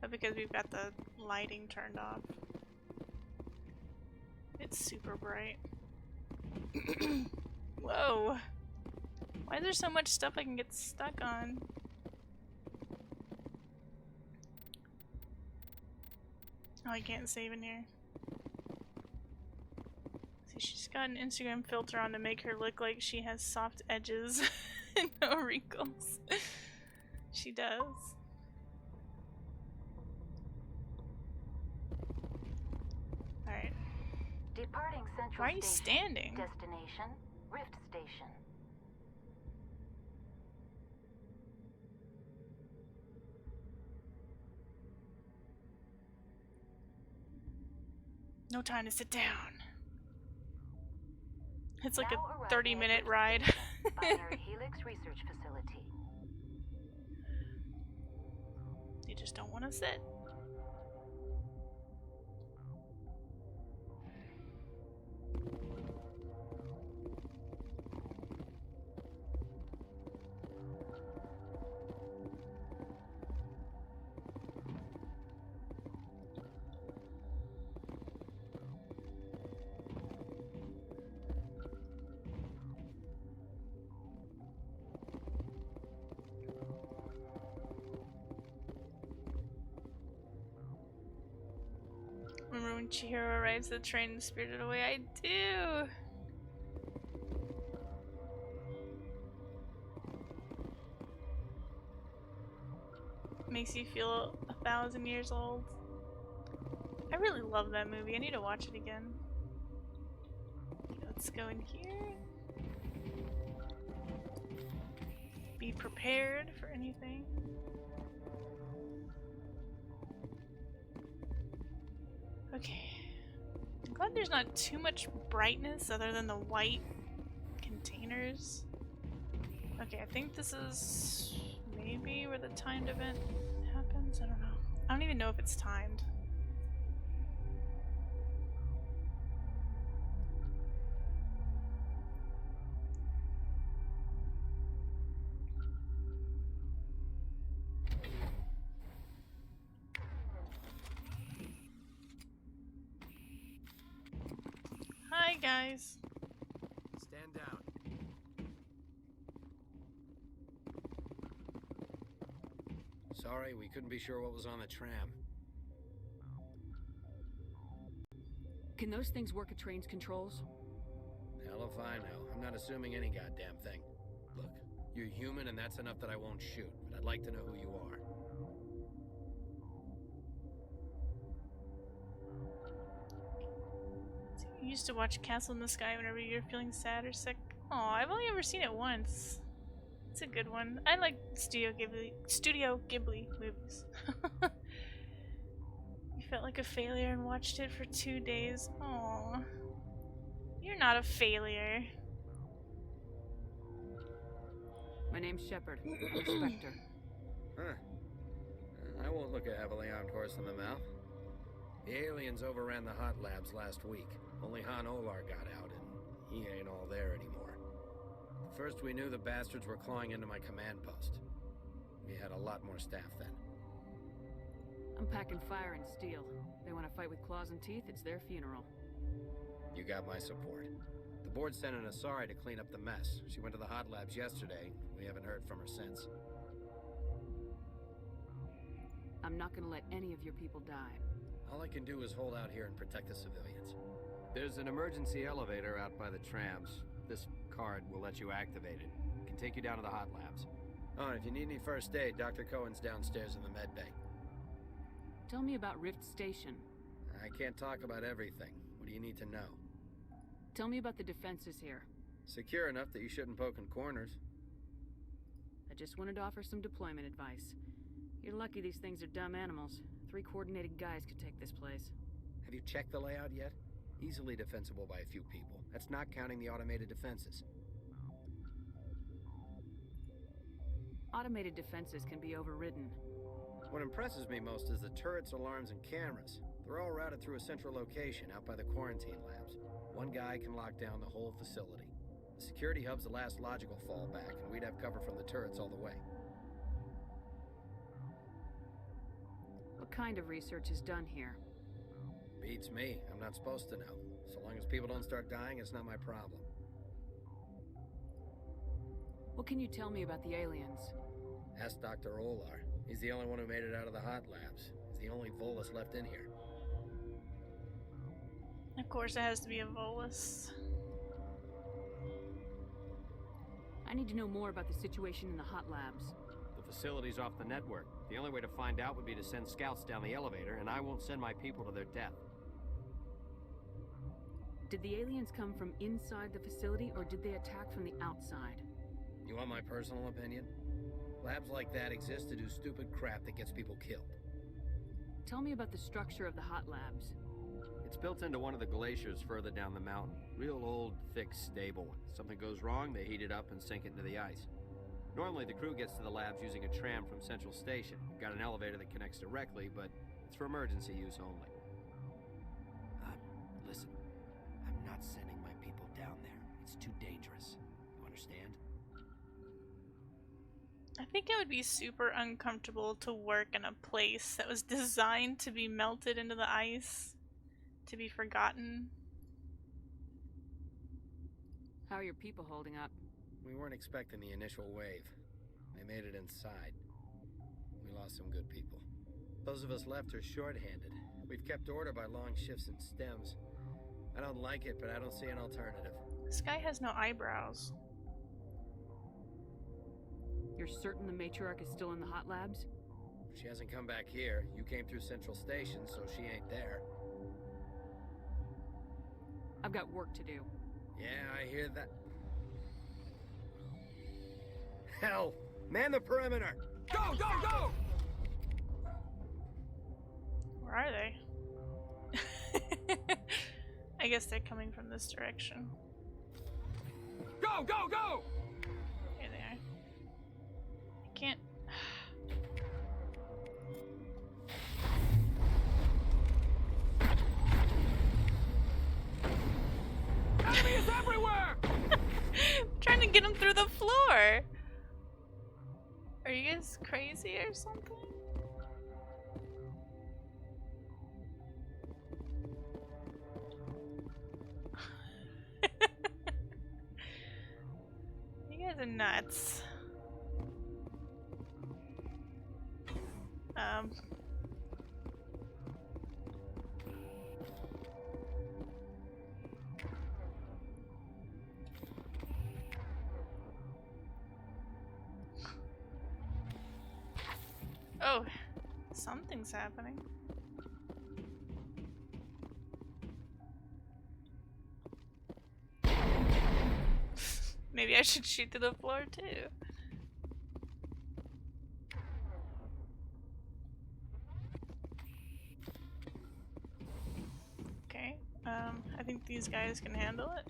But because we've got the lighting turned off, it's super bright. Whoa! Why is there so much stuff I can get stuck on? Oh, I can't save in here. See, she's got an Instagram filter on to make her look like she has soft edges and no wrinkles. She does. Alright. Departing Central Why are you Station. standing? Destination, Rift Station. No time to sit down. It's like Now a 30-minute ride. Binary Helix Research Facility. You just don't want to sit. Remember when Chihiro rides the train and spirited away? I do! Makes you feel 1,000 years old. I really love that movie. I need to watch it again. Let's go in here. Be prepared for anything. Okay. I'm glad there's not too much brightness other than the white containers. Okay, I think this is maybe where the timed event happens. I don't know. I don't even know if it's timed. Hi guys. Stand down. Sorry, we couldn't be sure what was on the tram. Can those things work at train's controls? Hell if I know. I'm not assuming any goddamn thing. Look, you're human and that's enough that I won't shoot, but I'd like to know who you are. You used to watch Castle in the Sky whenever you're feeling sad or sick. Aw, I've only ever seen it once. It's a good one. I like Studio Ghibli movies. You felt like a failure and watched it for 2 days. Aw. You're not a failure. My name's Shepard. I'm a Spectre. Huh. I won't look a heavily armed horse in the mouth. The aliens overran the hot labs last week. Only Han Olar got out, and he ain't all there anymore. First we knew the bastards were clawing into my command post. We had a lot more staff then. I'm packing fire and steel. They want to fight with claws and teeth, it's their funeral. You got my support. The board sent an Asari to clean up the mess. She went to the hot labs yesterday. We haven't heard from her since. I'm not gonna let any of your people die. All I can do is hold out here and protect the civilians. There's an emergency elevator out by the trams. This card will let you activate it. can take you down to the hot labs. Oh, and if you need any first aid, Dr. Cohen's downstairs in the med bay. Tell me about Rift Station. I can't talk about everything. What do you need to know? Tell me about the defenses here. Secure enough that you shouldn't poke in corners. I just wanted to offer some deployment advice. You're lucky these things are dumb animals. 3 coordinated guys could take this place. Have you checked the layout yet? Easily defensible by a few people. That's not counting the automated defenses. Automated defenses can be overridden. What impresses me most is the turrets, alarms, and cameras. They're all routed through a central location out by the quarantine labs. One guy can lock down the whole facility. The security hub's the last logical fallback, and we'd have cover from the turrets all the way. What kind of research is done here? Beats me. I'm not supposed to know. So long as people don't start dying, it's not my problem. What can you tell me about the aliens? Ask Dr. Olar. He's the only one who made it out of the hot labs. He's the only Volus left in here. Of course, it has to be a Volus. I need to know more about the situation in the hot labs. The facility's off the network. The only way to find out would be to send scouts down the elevator, and I won't send my people to their death. Did the aliens come from inside the facility, or did they attack from the outside? You want my personal opinion? Labs like that exist to do stupid crap that gets people killed. Tell me about the structure of the hot labs. It's built into one of the glaciers further down the mountain. Real old, thick, stable one. Something goes wrong, they heat it up and sink it into the ice. Normally, the crew gets to the labs using a tram from Central Station. Got an elevator that connects directly, but it's for emergency use only. Listen, I'm not sending my people down there. It's too dangerous. You understand? I think it would be super uncomfortable to work in a place that was designed to be melted into the ice, to be forgotten. How are your people holding up? We weren't expecting the initial wave. They made it inside. We lost some good people. Those of us left are short-handed. We've kept order by long shifts and stems. I don't like it, but I don't see an alternative. This guy has no eyebrows. You're certain the matriarch is still in the hot labs? She hasn't come back here. You came through Central Station, so she ain't there. I've got work to do. Yeah, I hear that. Hell! Man the perimeter! Go, go, go! Where are they? I guess they're coming from this direction. Go, go, go! Here they are. I can't. Enemy is everywhere! Trying to get him through the floor. Are you guys crazy or something? You guys are nuts. Oh, something's happening. Maybe I should shoot to the floor too. Okay, I think these guys can handle it.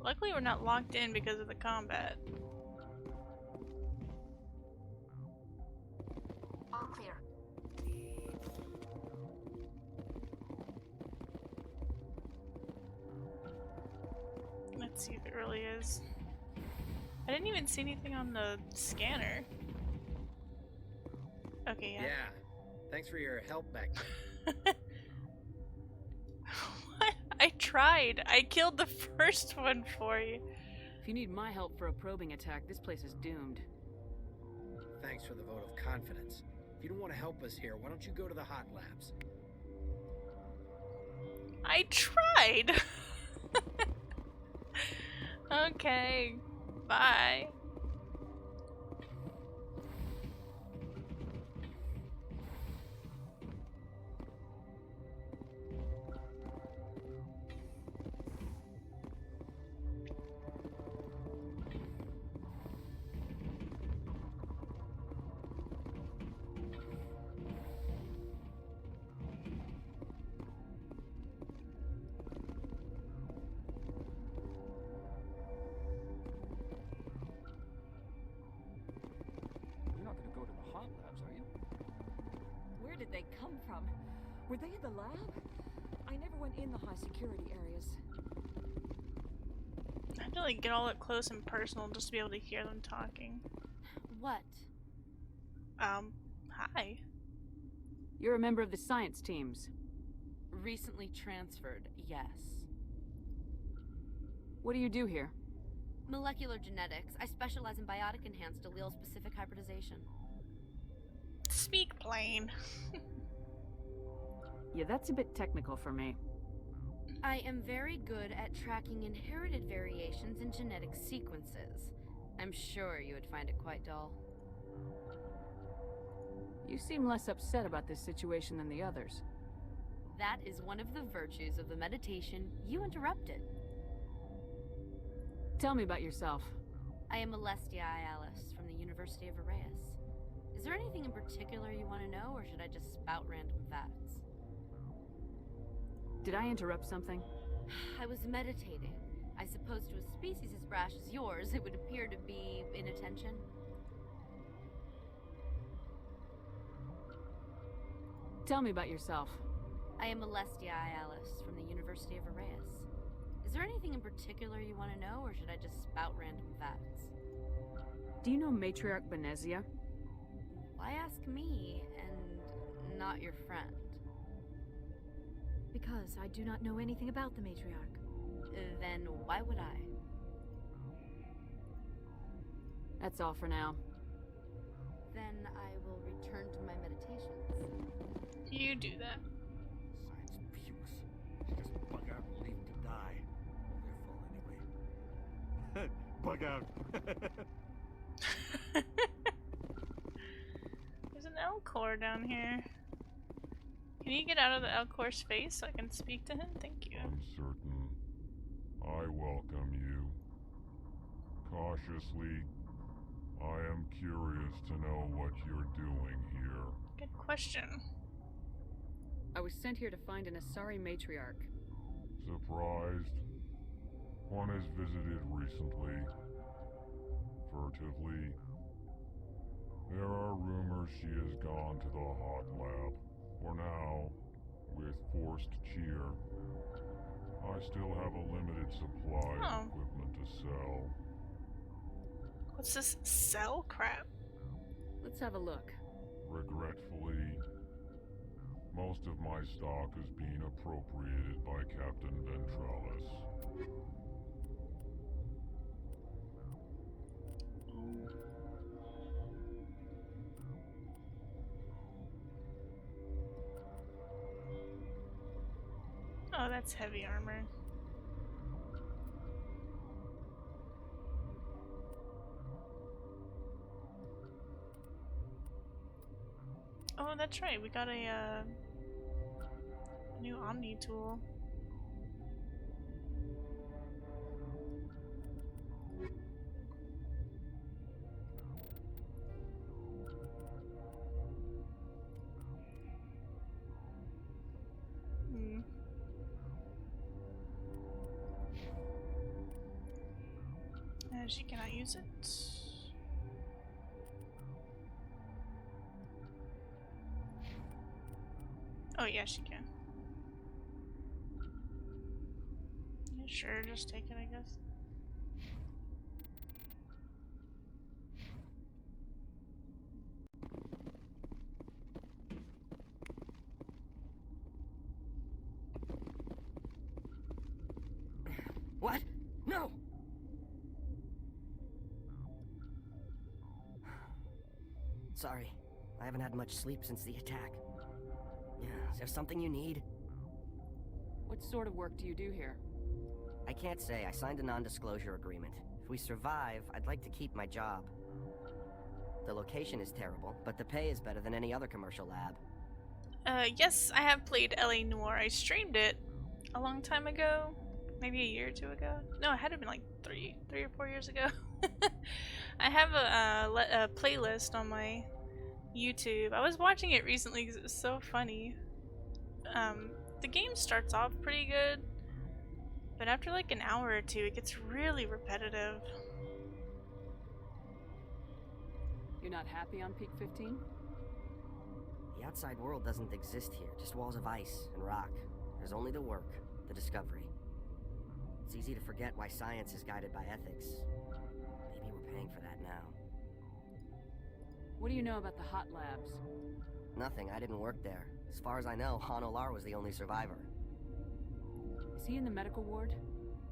Luckily we're not locked in because of the combat. All clear. Let's see if it really is. I didn't even see anything on the scanner. Okay, yeah. Yeah. Thanks for your help back there. What? I tried. I killed the first one for you. If you need my help for a probing attack, this place is doomed. Thanks for the vote of confidence. If you don't want to help us here, why don't you go to the hot labs? I tried. Okay. Bye. You're not gonna go to the hot labs, are you? Where did they come from? Were they in the lab? I never went in the high security areas. I have to like get all up close and personal just to be able to hear them talking. What? Hi. You're a member of the science teams. Recently transferred, yes. What do you do here? Molecular genetics. I specialize in biotic enhanced allele-specific hybridization. Speak plain. Yeah, that's a bit technical for me. I am very good at tracking inherited variations in genetic sequences. I'm sure you would find it quite dull. You seem less upset about this situation than the others. That is one of the virtues of the meditation you interrupted. Tell me about yourself. I am Alestia Ayalis from the University of Arrayas. Is there anything in particular you want to know, or should I just spout random facts? Did I interrupt something? I was meditating. I suppose to a species as brash as yours, it would appear to be inattention. Tell me about yourself. I am Alestia Ayalis from the University of Arrayas. Is there anything in particular you want to know, or should I just spout random facts? Do you know Matriarch Benezia? Why ask me, and not your friend? Because I do not know anything about the matriarch. Then why would I? That's all for now. Then I will return to my meditations. You do that. Science pukes. She just bug out and leave to die. Their fault anyway. Bug out. There's an Elcor down here. Can you get out of the Elcor's face so I can speak to him? Thank you. Uncertain. I welcome you. Cautiously, I am curious to know what you're doing here. Good question. I was sent here to find an Asari matriarch. Surprised? One has visited recently. Furtively. There are rumors she has gone to the hot lab. For now, with forced cheer, I still have a limited supply of equipment to sell. What's this cell crap? Let's have a look. Regretfully, most of my stock is being appropriated by Captain Ventralis. Oh, that's heavy armor. Oh, that's right. We got a new Omni tool. She cannot use it. Oh yeah, she can. Yeah, sure, just take it, I guess. What? No! Sorry, I haven't had much sleep since the attack. Is there something you need? What sort of work do you do here? I can't say. I signed a non-disclosure agreement. If we survive, I'd like to keep my job. The location is terrible, but the pay is better than any other commercial lab. Yes, I have played LA Noire. I streamed it a long time ago. Maybe a year or two ago. No, it had to have been like three or 4 years ago. I have a playlist on my YouTube. I was watching it recently because it was so funny. The game starts off pretty good, but after like an hour or two, it gets really repetitive. You're not happy on Peak 15? The outside world doesn't exist here, just walls of ice and rock. There's only the work, the discovery. It's easy to forget why science is guided by ethics. Maybe we're paying for that now. What do you know about the hot labs? Nothing, I didn't work there. As far as I know, Han Olar was the only survivor. Is he in the medical ward?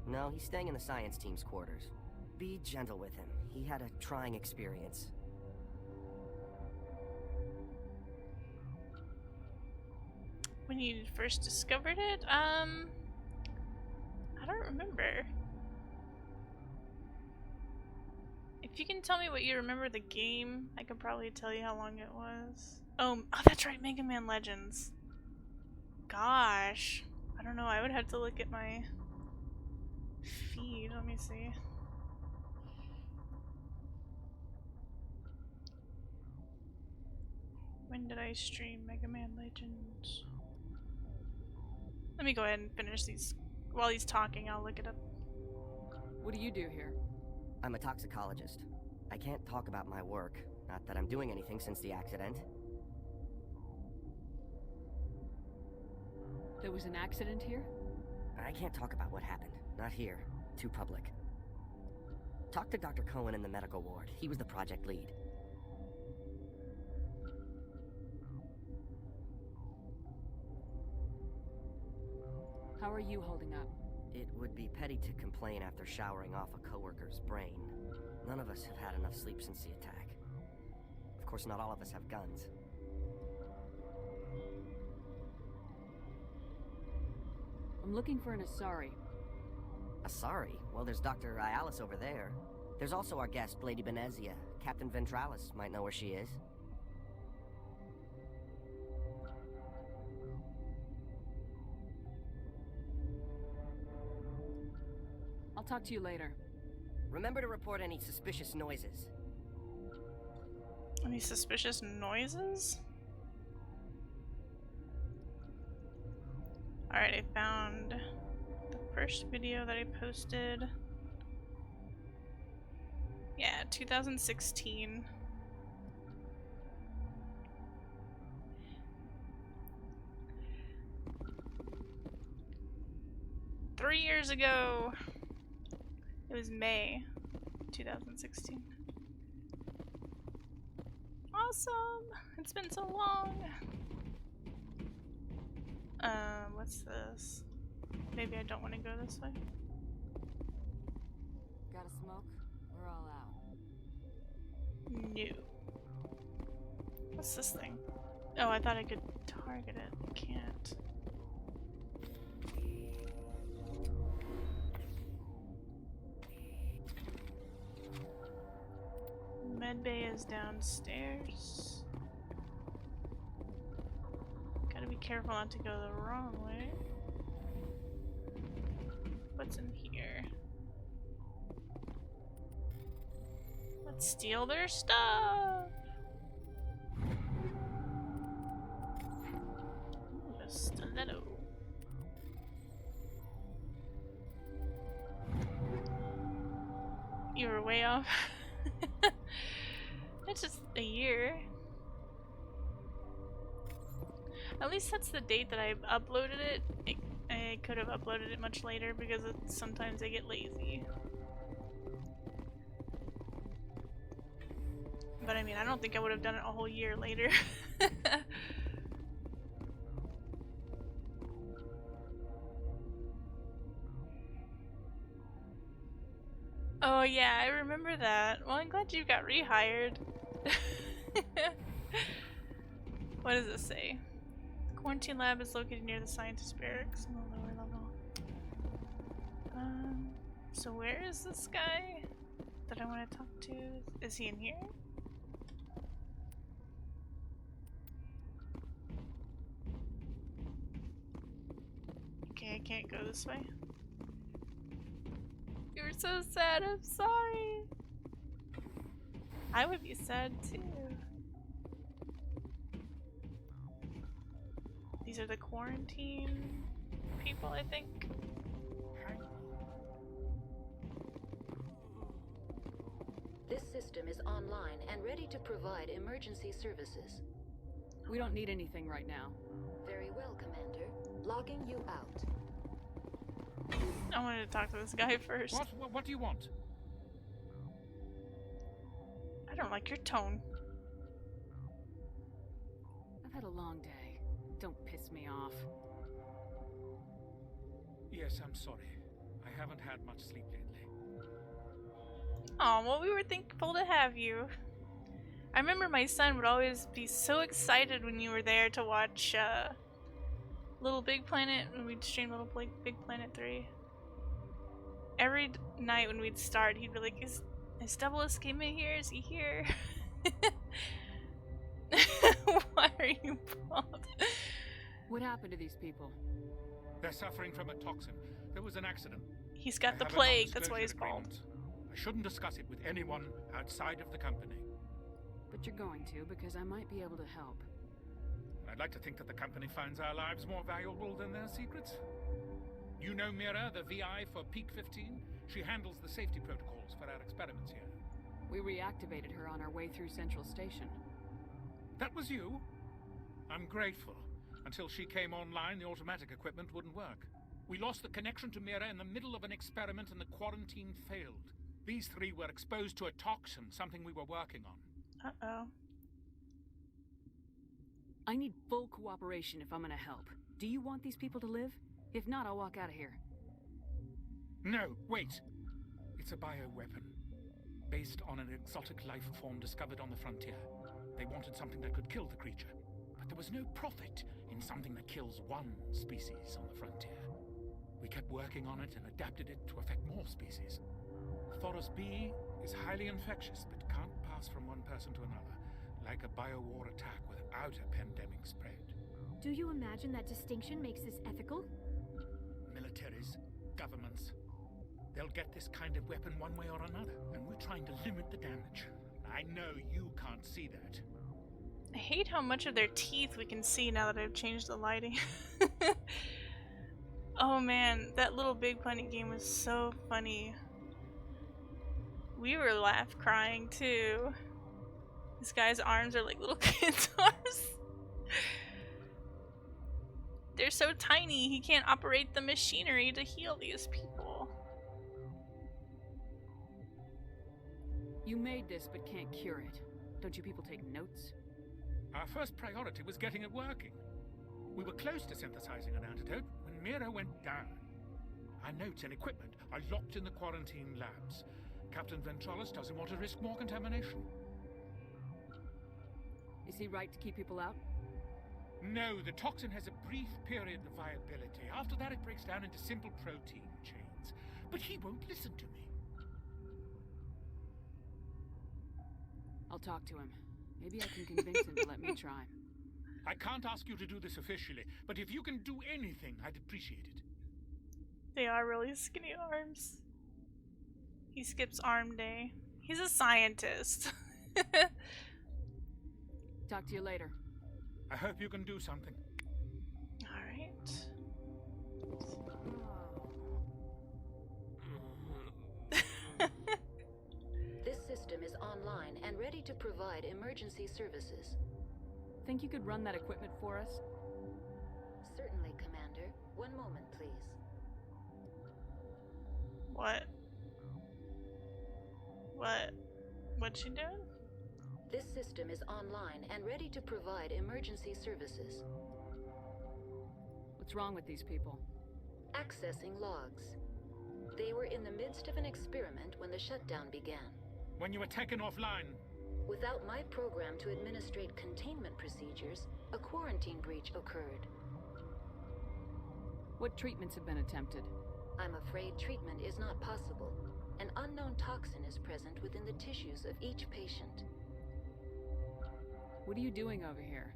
No, he's staying in the science team's quarters. Be gentle with him. He had a trying experience. When you first discovered it? I don't remember. If you can tell me what you remember the game, I could probably tell you how long it was. Oh, that's right, Mega Man Legends. Gosh. I don't know, I would have to look at my feed. Let me see. When did I stream Mega Man Legends? Let me go ahead and finish these. While he's talking, I'll look it up. What do you do here? I'm a toxicologist. I can't talk about my work. Not that I'm doing anything since the accident. There was an accident here? I can't talk about what happened. Not here. Too public. Talk to Dr. Cohen in the medical ward. He was the project lead. How are you holding up? It would be petty to complain after showering off a coworker's brain. None of us have had enough sleep since the attack. Of course, not all of us have guns. I'm looking for an Asari. Asari? Well, there's Dr. Ayalis over there. There's also our guest, Lady Benezia. Captain Ventralis might know where she is. I'll talk to you later. Remember to report any suspicious noises. Any suspicious noises? Alright, I found the first video that I posted. Yeah, 2016. Three years ago. It was May 2016. Awesome! It's been so long! What's this? Maybe I don't want to go this way. Got a smoke? We're all out. No. What's this thing? Oh, I thought I could target it. I can't. Medbay is downstairs. Gotta be careful not to go the wrong way. What's in here? Let's steal their stuff! Ooh, a stiletto. You were way off. It's just a year. At least that's the date that I uploaded it. I could have uploaded it much later because sometimes I get lazy. But I mean, I don't think I would have done it a whole year later. Oh yeah, I remember that. Well, I'm glad you got rehired. What does it say? The quarantine lab is located near the scientist barracks on the lower level. So where is this guy that I want to talk to? Is he in here? Okay, I can't go this way. You're so sad, I'm sorry. I would be sad too. These are the quarantine people, I think. This system is online and ready to provide emergency services. We don't need anything right now. Very well, Commander. Logging you out. I wanted to talk to this guy first. What do you want? I don't like your tone. I've had a long day. Don't piss me off. Yes, I'm sorry. I haven't had much sleep lately. Oh, well, we were thankful to have you. I remember my son would always be so excited when you were there to watch Little Big Planet, when we'd stream Little Big Planet 3. Every night when we'd start, he'd be like, is Double Escape here? Is he here? Why are you bald? What happened to these people? They're suffering from a toxin. There was an accident. He's got the I have a plague, that's why he's non-disclosure bald. agreement. I shouldn't discuss it with anyone outside of the company. But you're going to, because I might be able to help. I'd like to think that the company finds our lives more valuable than their secrets. You know Mira, the VI for Peak 15? She handles the safety protocols for our experiments here. We reactivated her on our way through Central Station. That was you? I'm grateful. Until she came online, the automatic equipment wouldn't work. We lost the connection to Mira in the middle of an experiment and the quarantine failed. These three were exposed to a toxin, something we were working on. Uh-oh. I need full cooperation if I'm gonna help. Do you want these people to live? If not, I'll walk out of here. No, wait. It's a bioweapon. Based on an exotic life form discovered on the frontier. They wanted something that could kill the creature. But there was no profit in something that kills one species on the frontier. We kept working on it and adapted it to affect more species. Thoros B is highly infectious, but can't pass from one person to another, like a biowar attack without a pandemic spread. Do you imagine that distinction makes this ethical? Militaries, governments, they'll get this kind of weapon one way or another, and we're trying to limit the damage. I know you can't see that. I hate how much of their teeth we can see now that I've changed the lighting. Oh man, that Little Big Planet game was so funny. We were crying too. This guy's arms are like little kids' arms. They're so tiny, he can't operate the machinery to heal these people. You made this but can't cure it. Don't you people take notes? Our first priority was getting it working. We were close to synthesizing an antidote when Mira went down. Our notes and equipment are locked in the quarantine labs. Captain Ventrollis doesn't want to risk more contamination. Is he right to keep people out? No, the toxin has a brief period of viability. After that, it breaks down into simple protein chains. But he won't listen to me. I'll talk to him. Maybe I can convince him to let me try. I can't ask you to do this officially, but if you can do anything, I'd appreciate it. They are really skinny arms. He skips arm day. He's a scientist. Talk to you later. I hope you can do something. Alright. This system is online and ready to provide emergency services. Think you could run that equipment for us? Certainly, Commander. One moment, please. What? What's she doing? This system is online and ready to provide emergency services. What's wrong with these people? Accessing logs. They were in the midst of an experiment when the shutdown began. When you were taken offline. Without my program to administrate containment procedures, a quarantine breach occurred. What treatments have been attempted? I'm afraid treatment is not possible. An unknown toxin is present within the tissues of each patient. What are you doing over here?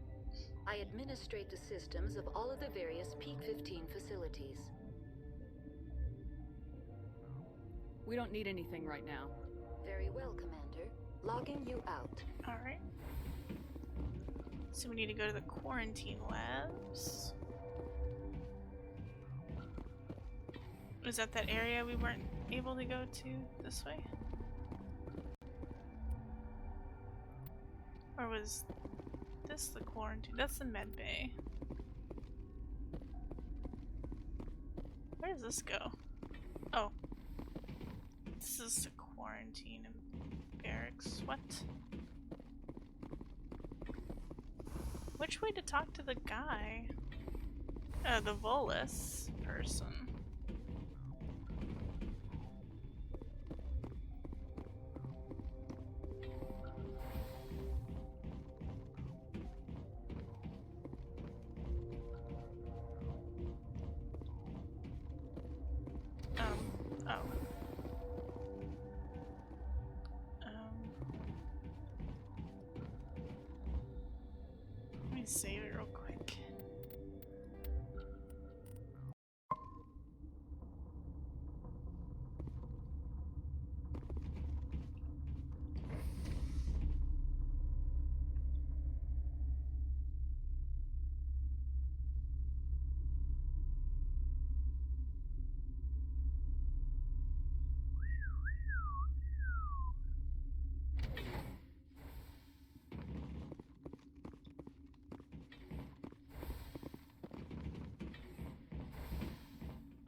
I administrate the systems of all of the various Peak 15 facilities. We don't need anything right now. Very well, Commander. Logging you out. Alright. So we need to go to the quarantine labs. Was that area we weren't able to go to this way? Or was this the quarantine? That's the med bay. Where does this go? Oh. This is the quarantine barracks. What? Which way to talk to the guy? The Volus person. Let me save it real quick.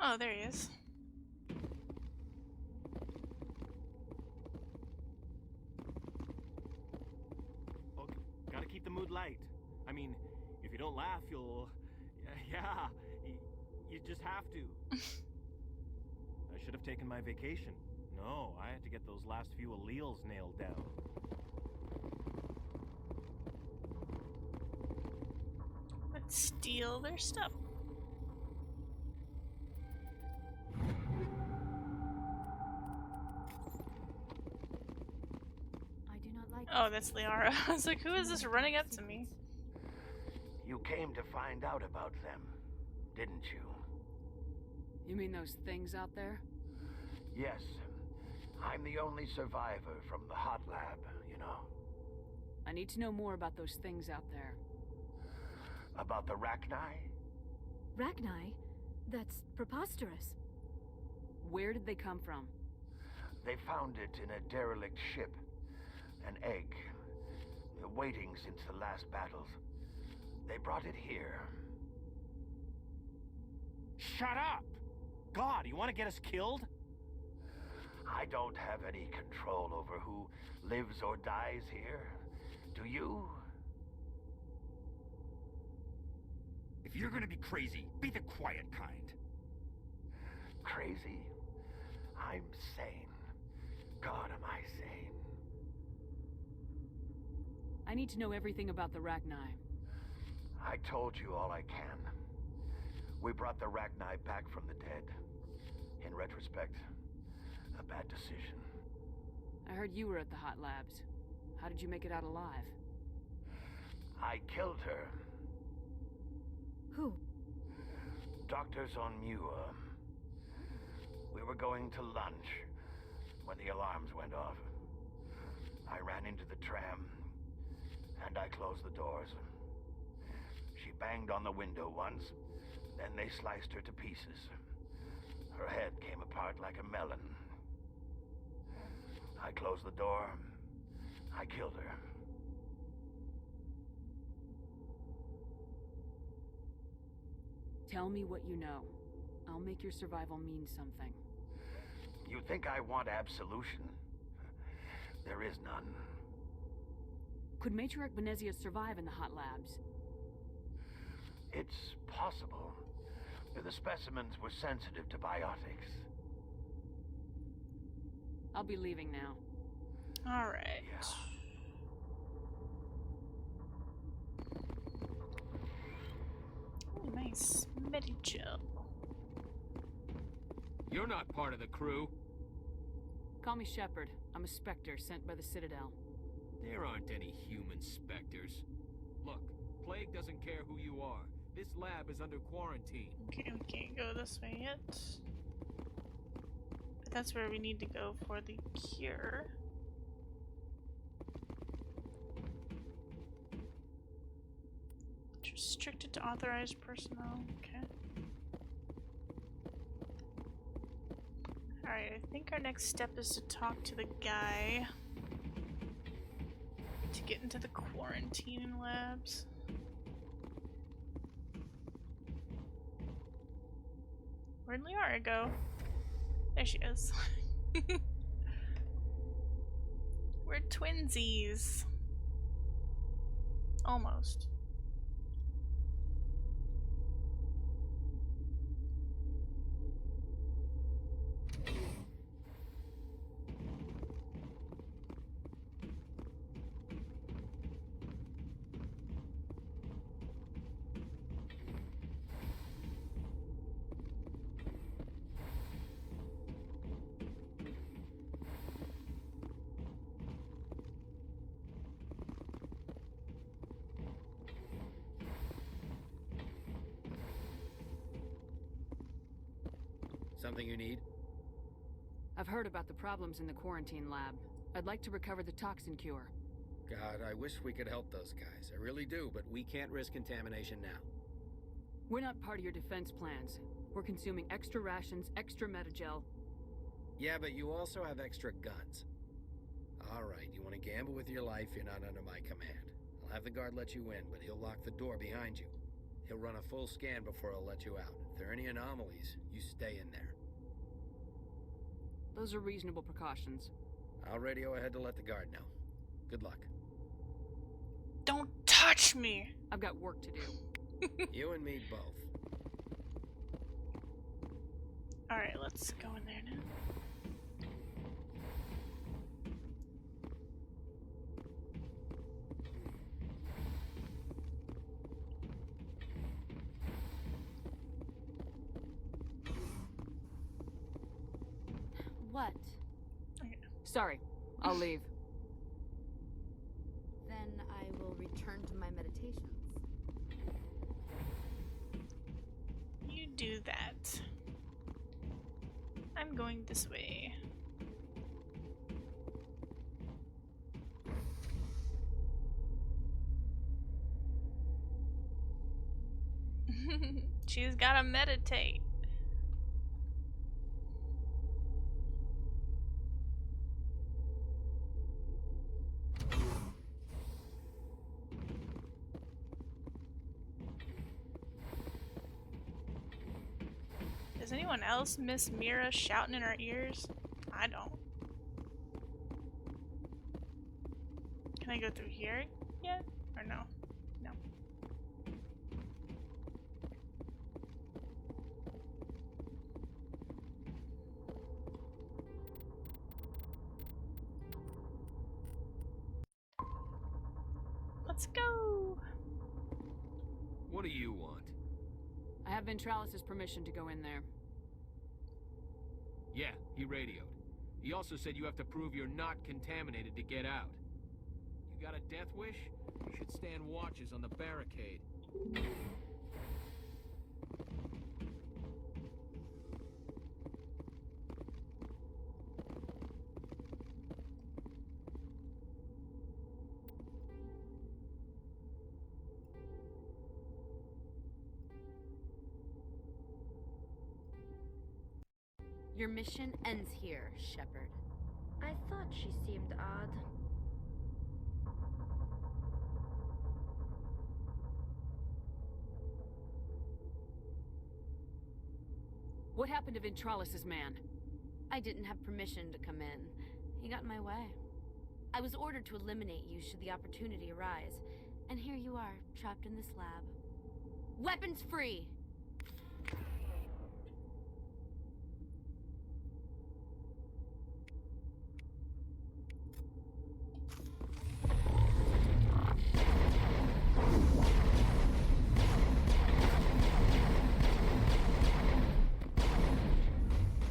Oh, there he is. Okay, gotta keep the mood light. I mean, if you don't laugh, you'll... Yeah, you just have to. I should have taken my vacation. No, I had to get those last few alleles nailed down. Let's steal their stuff. Oh, that's Liara. I was like, who is this running up to me? You came to find out about them, didn't you? You mean those things out there? Yes. I'm the only survivor from the hot lab, you know. I need to know more about those things out there. About the Rachni? Rachni? That's preposterous. Where did they come from? They found it in a derelict ship. An egg. Waiting since the last battles. They brought it here. Shut up! God, you want to get us killed? I don't have any control over who lives or dies here. Do you? If you're gonna be crazy, be the quiet kind. Crazy? I'm sane. God, am I sane? I need to know everything about the Rachni. I told you all I can. We brought the Rachni back from the dead. In retrospect, a bad decision. I heard you were at the hot labs. How did you make it out alive? I killed her. Who? Doctors on Muir. We were going to lunch when the alarms went off. I ran into the tram, and I closed the doors. She banged on the window once, then they sliced her to pieces. Her head came apart like a melon. I closed the door. I killed her. Tell me what you know. I'll make your survival mean something. You think I want absolution? There is none. Could Matriarch Benezia survive in the hot labs? It's possible. The specimens were sensitive to biotics. I'll be leaving now. Alright. Yeah. Ooh, nice. Medigel. You're not part of the crew. Call me Shepard. I'm a Spectre sent by the Citadel. There aren't any human specters. Look, Plague doesn't care who you are. This lab is under quarantine. Okay, we can't go this way yet. But that's where we need to go for the cure. It's restricted to authorized personnel. Okay. Alright, I think our next step is to talk to the guy to get into the quarantine labs. Where'd Liara go? There she is. We're twinsies. Almost. Something you need? I've heard about the problems in the quarantine lab. I'd like to recover the toxin cure. God, I wish we could help those guys. I really do, but we can't risk contamination now. We're not part of your defense plans. We're consuming extra rations, extra metagel. Yeah, but you also have extra guns. Alright, you want to gamble with your life, you're not under my command. I'll have the guard let you in, but he'll lock the door behind you. He'll run a full scan before he'll let you out. If there are any anomalies, you stay in there. Those are reasonable precautions. I'll radio ahead to let the guard know. Good luck. Don't touch me! I've got work to do. You and me both. Alright, let's go in there now. What? Okay. Sorry, I'll leave. Then I will return to my meditations. You do that. I'm going this way. She's gotta meditate. Does anyone else miss Mira shouting in our ears? I don't. Can I go through here yet? Or no? No. Let's go! What do you want? I have Ventralis' permission to go in there. Yeah, he radioed. He also said you have to prove you're not contaminated to get out. You got a death wish? You should stand watches on the barricade. Your mission ends here, Shepard. I thought she seemed odd. What happened to Ventralis' man? I didn't have permission to come in. He got in my way. I was ordered to eliminate you should the opportunity arise. And here you are, trapped in this lab. Weapons free!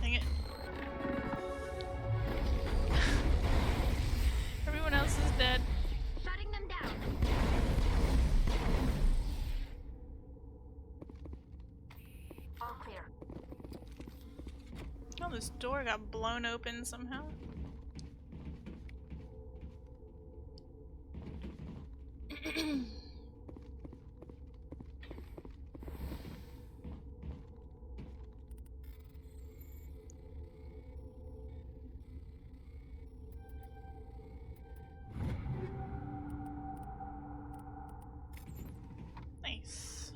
Dang it. this door got blown open somehow. Nice.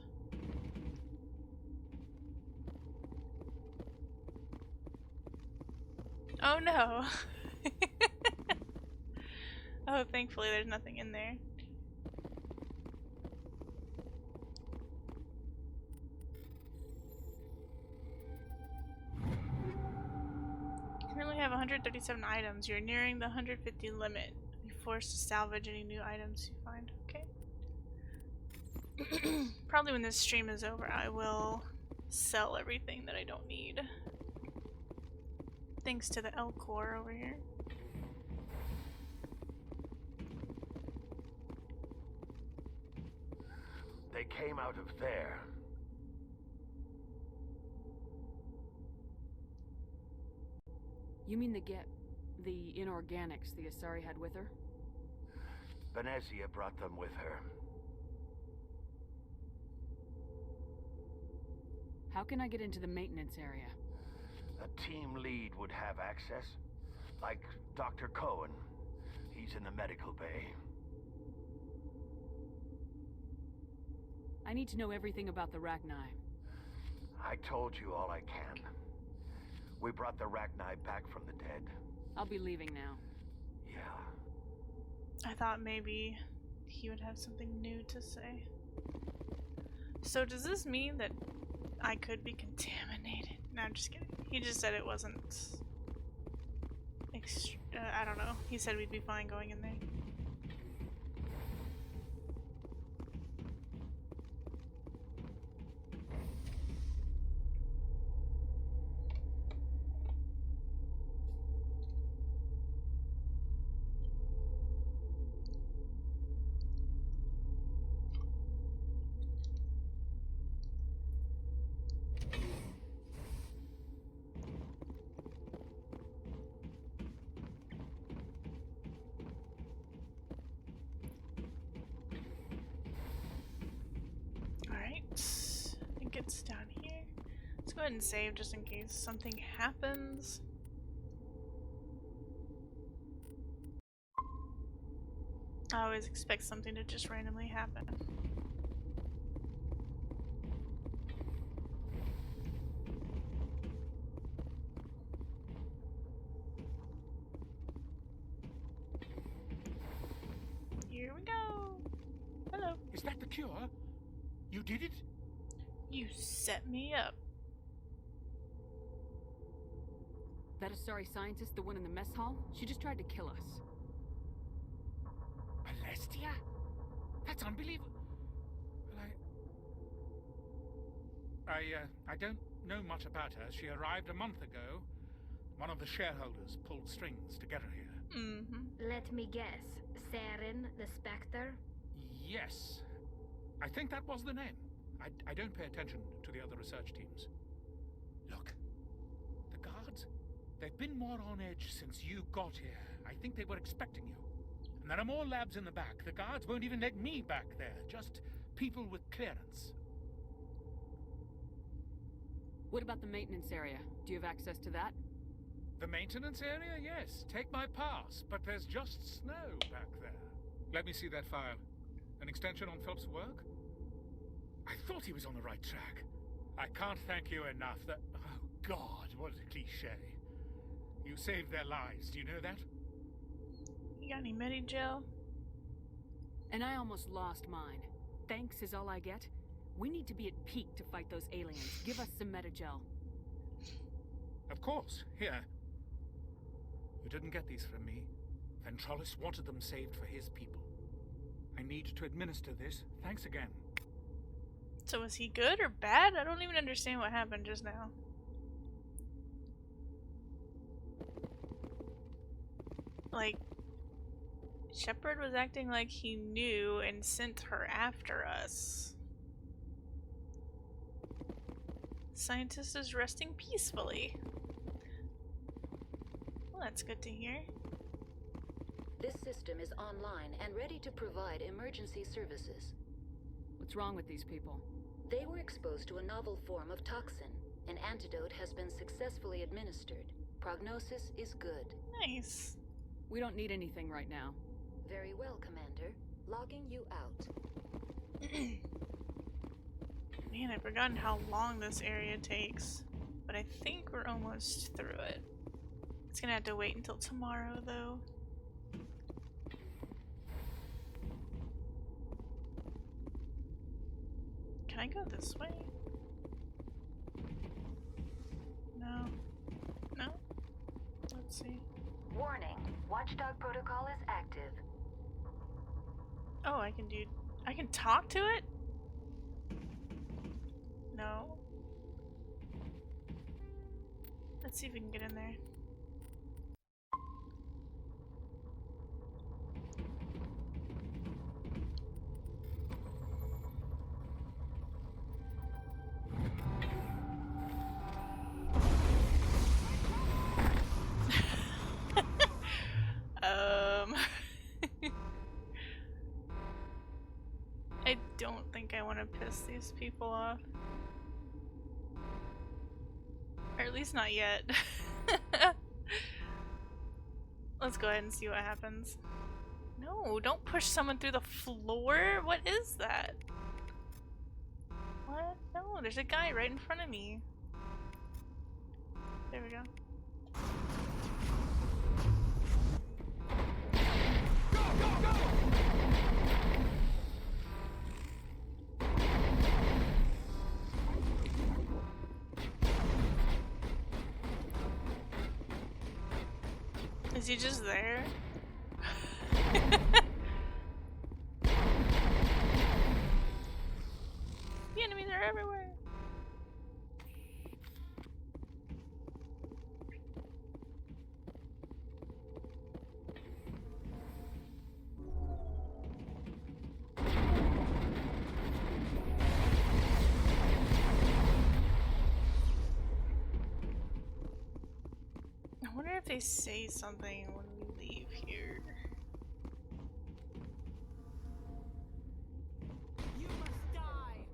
Oh no. Oh, thankfully there's nothing in there. You currently have 137 items. You're nearing the 150 limit. You're forced to salvage any new items you find. Okay. Probably when this stream is over, I will sell everything that I don't need. Thanks to the L core over here. They came out of there. You mean the inorganics the Asari had with her? Venezia brought them with her. How can I get into the maintenance area? A team lead would have access. Like Dr. Cohen. He's in the medical bay. I need to know everything about the Rachni. I told you all I can. We brought the Rachni back from the dead. I'll be leaving now. Yeah. I thought maybe he would have something new to say. So does this mean that I could be contaminated? No, I'm just kidding. He just said it wasn't... I don't know. He said we'd be fine going in there. It's down here. Let's go ahead and save just in case something happens. I always expect something to just randomly happen. Here we go. Hello. Is that the cure? You did it? You set me up. That Asari scientist, the one in the mess hall? She just tried to kill us. Alestia? That's unbelievable. Well, I don't know much about her. She arrived a month ago. One of the shareholders pulled strings to get her here. Mm-hmm. Let me guess. Saren, the Spectre? Yes. I think that was the name. I don't pay attention to the other research teams. Look, the guards, they've been more on edge since you got here. I think they were expecting you. And there are more labs in the back. The guards won't even let me back there. Just people with clearance. What about the maintenance area? Do you have access to that? The maintenance area? Yes. Take my pass. But there's just snow back there. Let me see that file. An extension on Phelps' work? I thought he was on the right track. I can't thank you enough. That... Oh, God, what a cliché. You saved their lives, do you know that? You got any Medi-gel? And I almost lost mine. Thanks is all I get. We need to be at peak to fight those aliens. Give us some Medi-gel. Of course. Here. You didn't get these from me. Ventralis wanted them saved for his people. I need to administer this. Thanks again. So was he good or bad? I don't even understand what happened just now. Like, Shepard was acting like he knew and sent her after us. Scientist is resting peacefully. That's good to hear. This system is online and ready to provide emergency services. What's wrong with these people? They were exposed to a novel form of toxin. An antidote has been successfully administered. Prognosis is good. Nice. We don't need anything right now. Very well, Commander. Logging you out. Man, I've forgotten how long this area takes. But I think we're almost through it. It's gonna have to wait until tomorrow, though. Can I go this way? No. No? Let's see. Warning. Watchdog protocol is active. Oh, I can talk to it? No. Let's see if we can get in there. I don't think I want to piss these people off. Or at least not yet. Let's go ahead and see what happens. No, don't push someone through the floor. What is that? What? No, there's a guy right in front of me. There we go. Is he just there? The enemies are everywhere. I wonder if they say something when we leave here. You must die.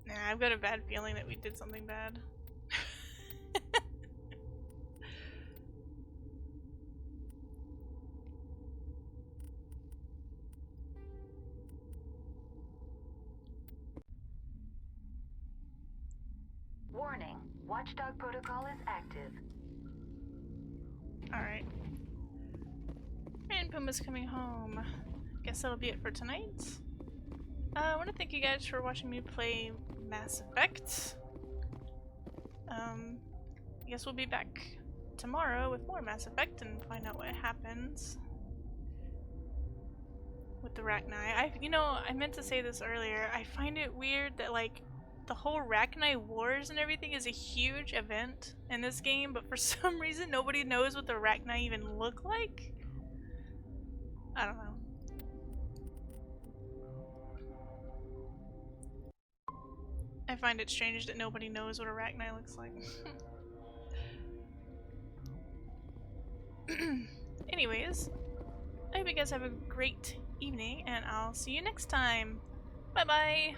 Nah, I've got a bad feeling that we did something bad. Warning. Watchdog protocol is active. Alright. And Pumbaa's coming home. Guess that'll be it for tonight. I want to thank you guys for watching me play Mass Effect. I guess we'll be back tomorrow with more Mass Effect and find out what happens with the Rachni. You know, I meant to say this earlier. I find it weird that, like, the whole Rachni Wars and everything is a huge event in this game, but for some reason nobody knows what the Rachni even look like. I don't know. I find it strange that nobody knows what a Rachni looks like. Anyways, I hope you guys have a great evening, and I'll see you next time. Bye bye!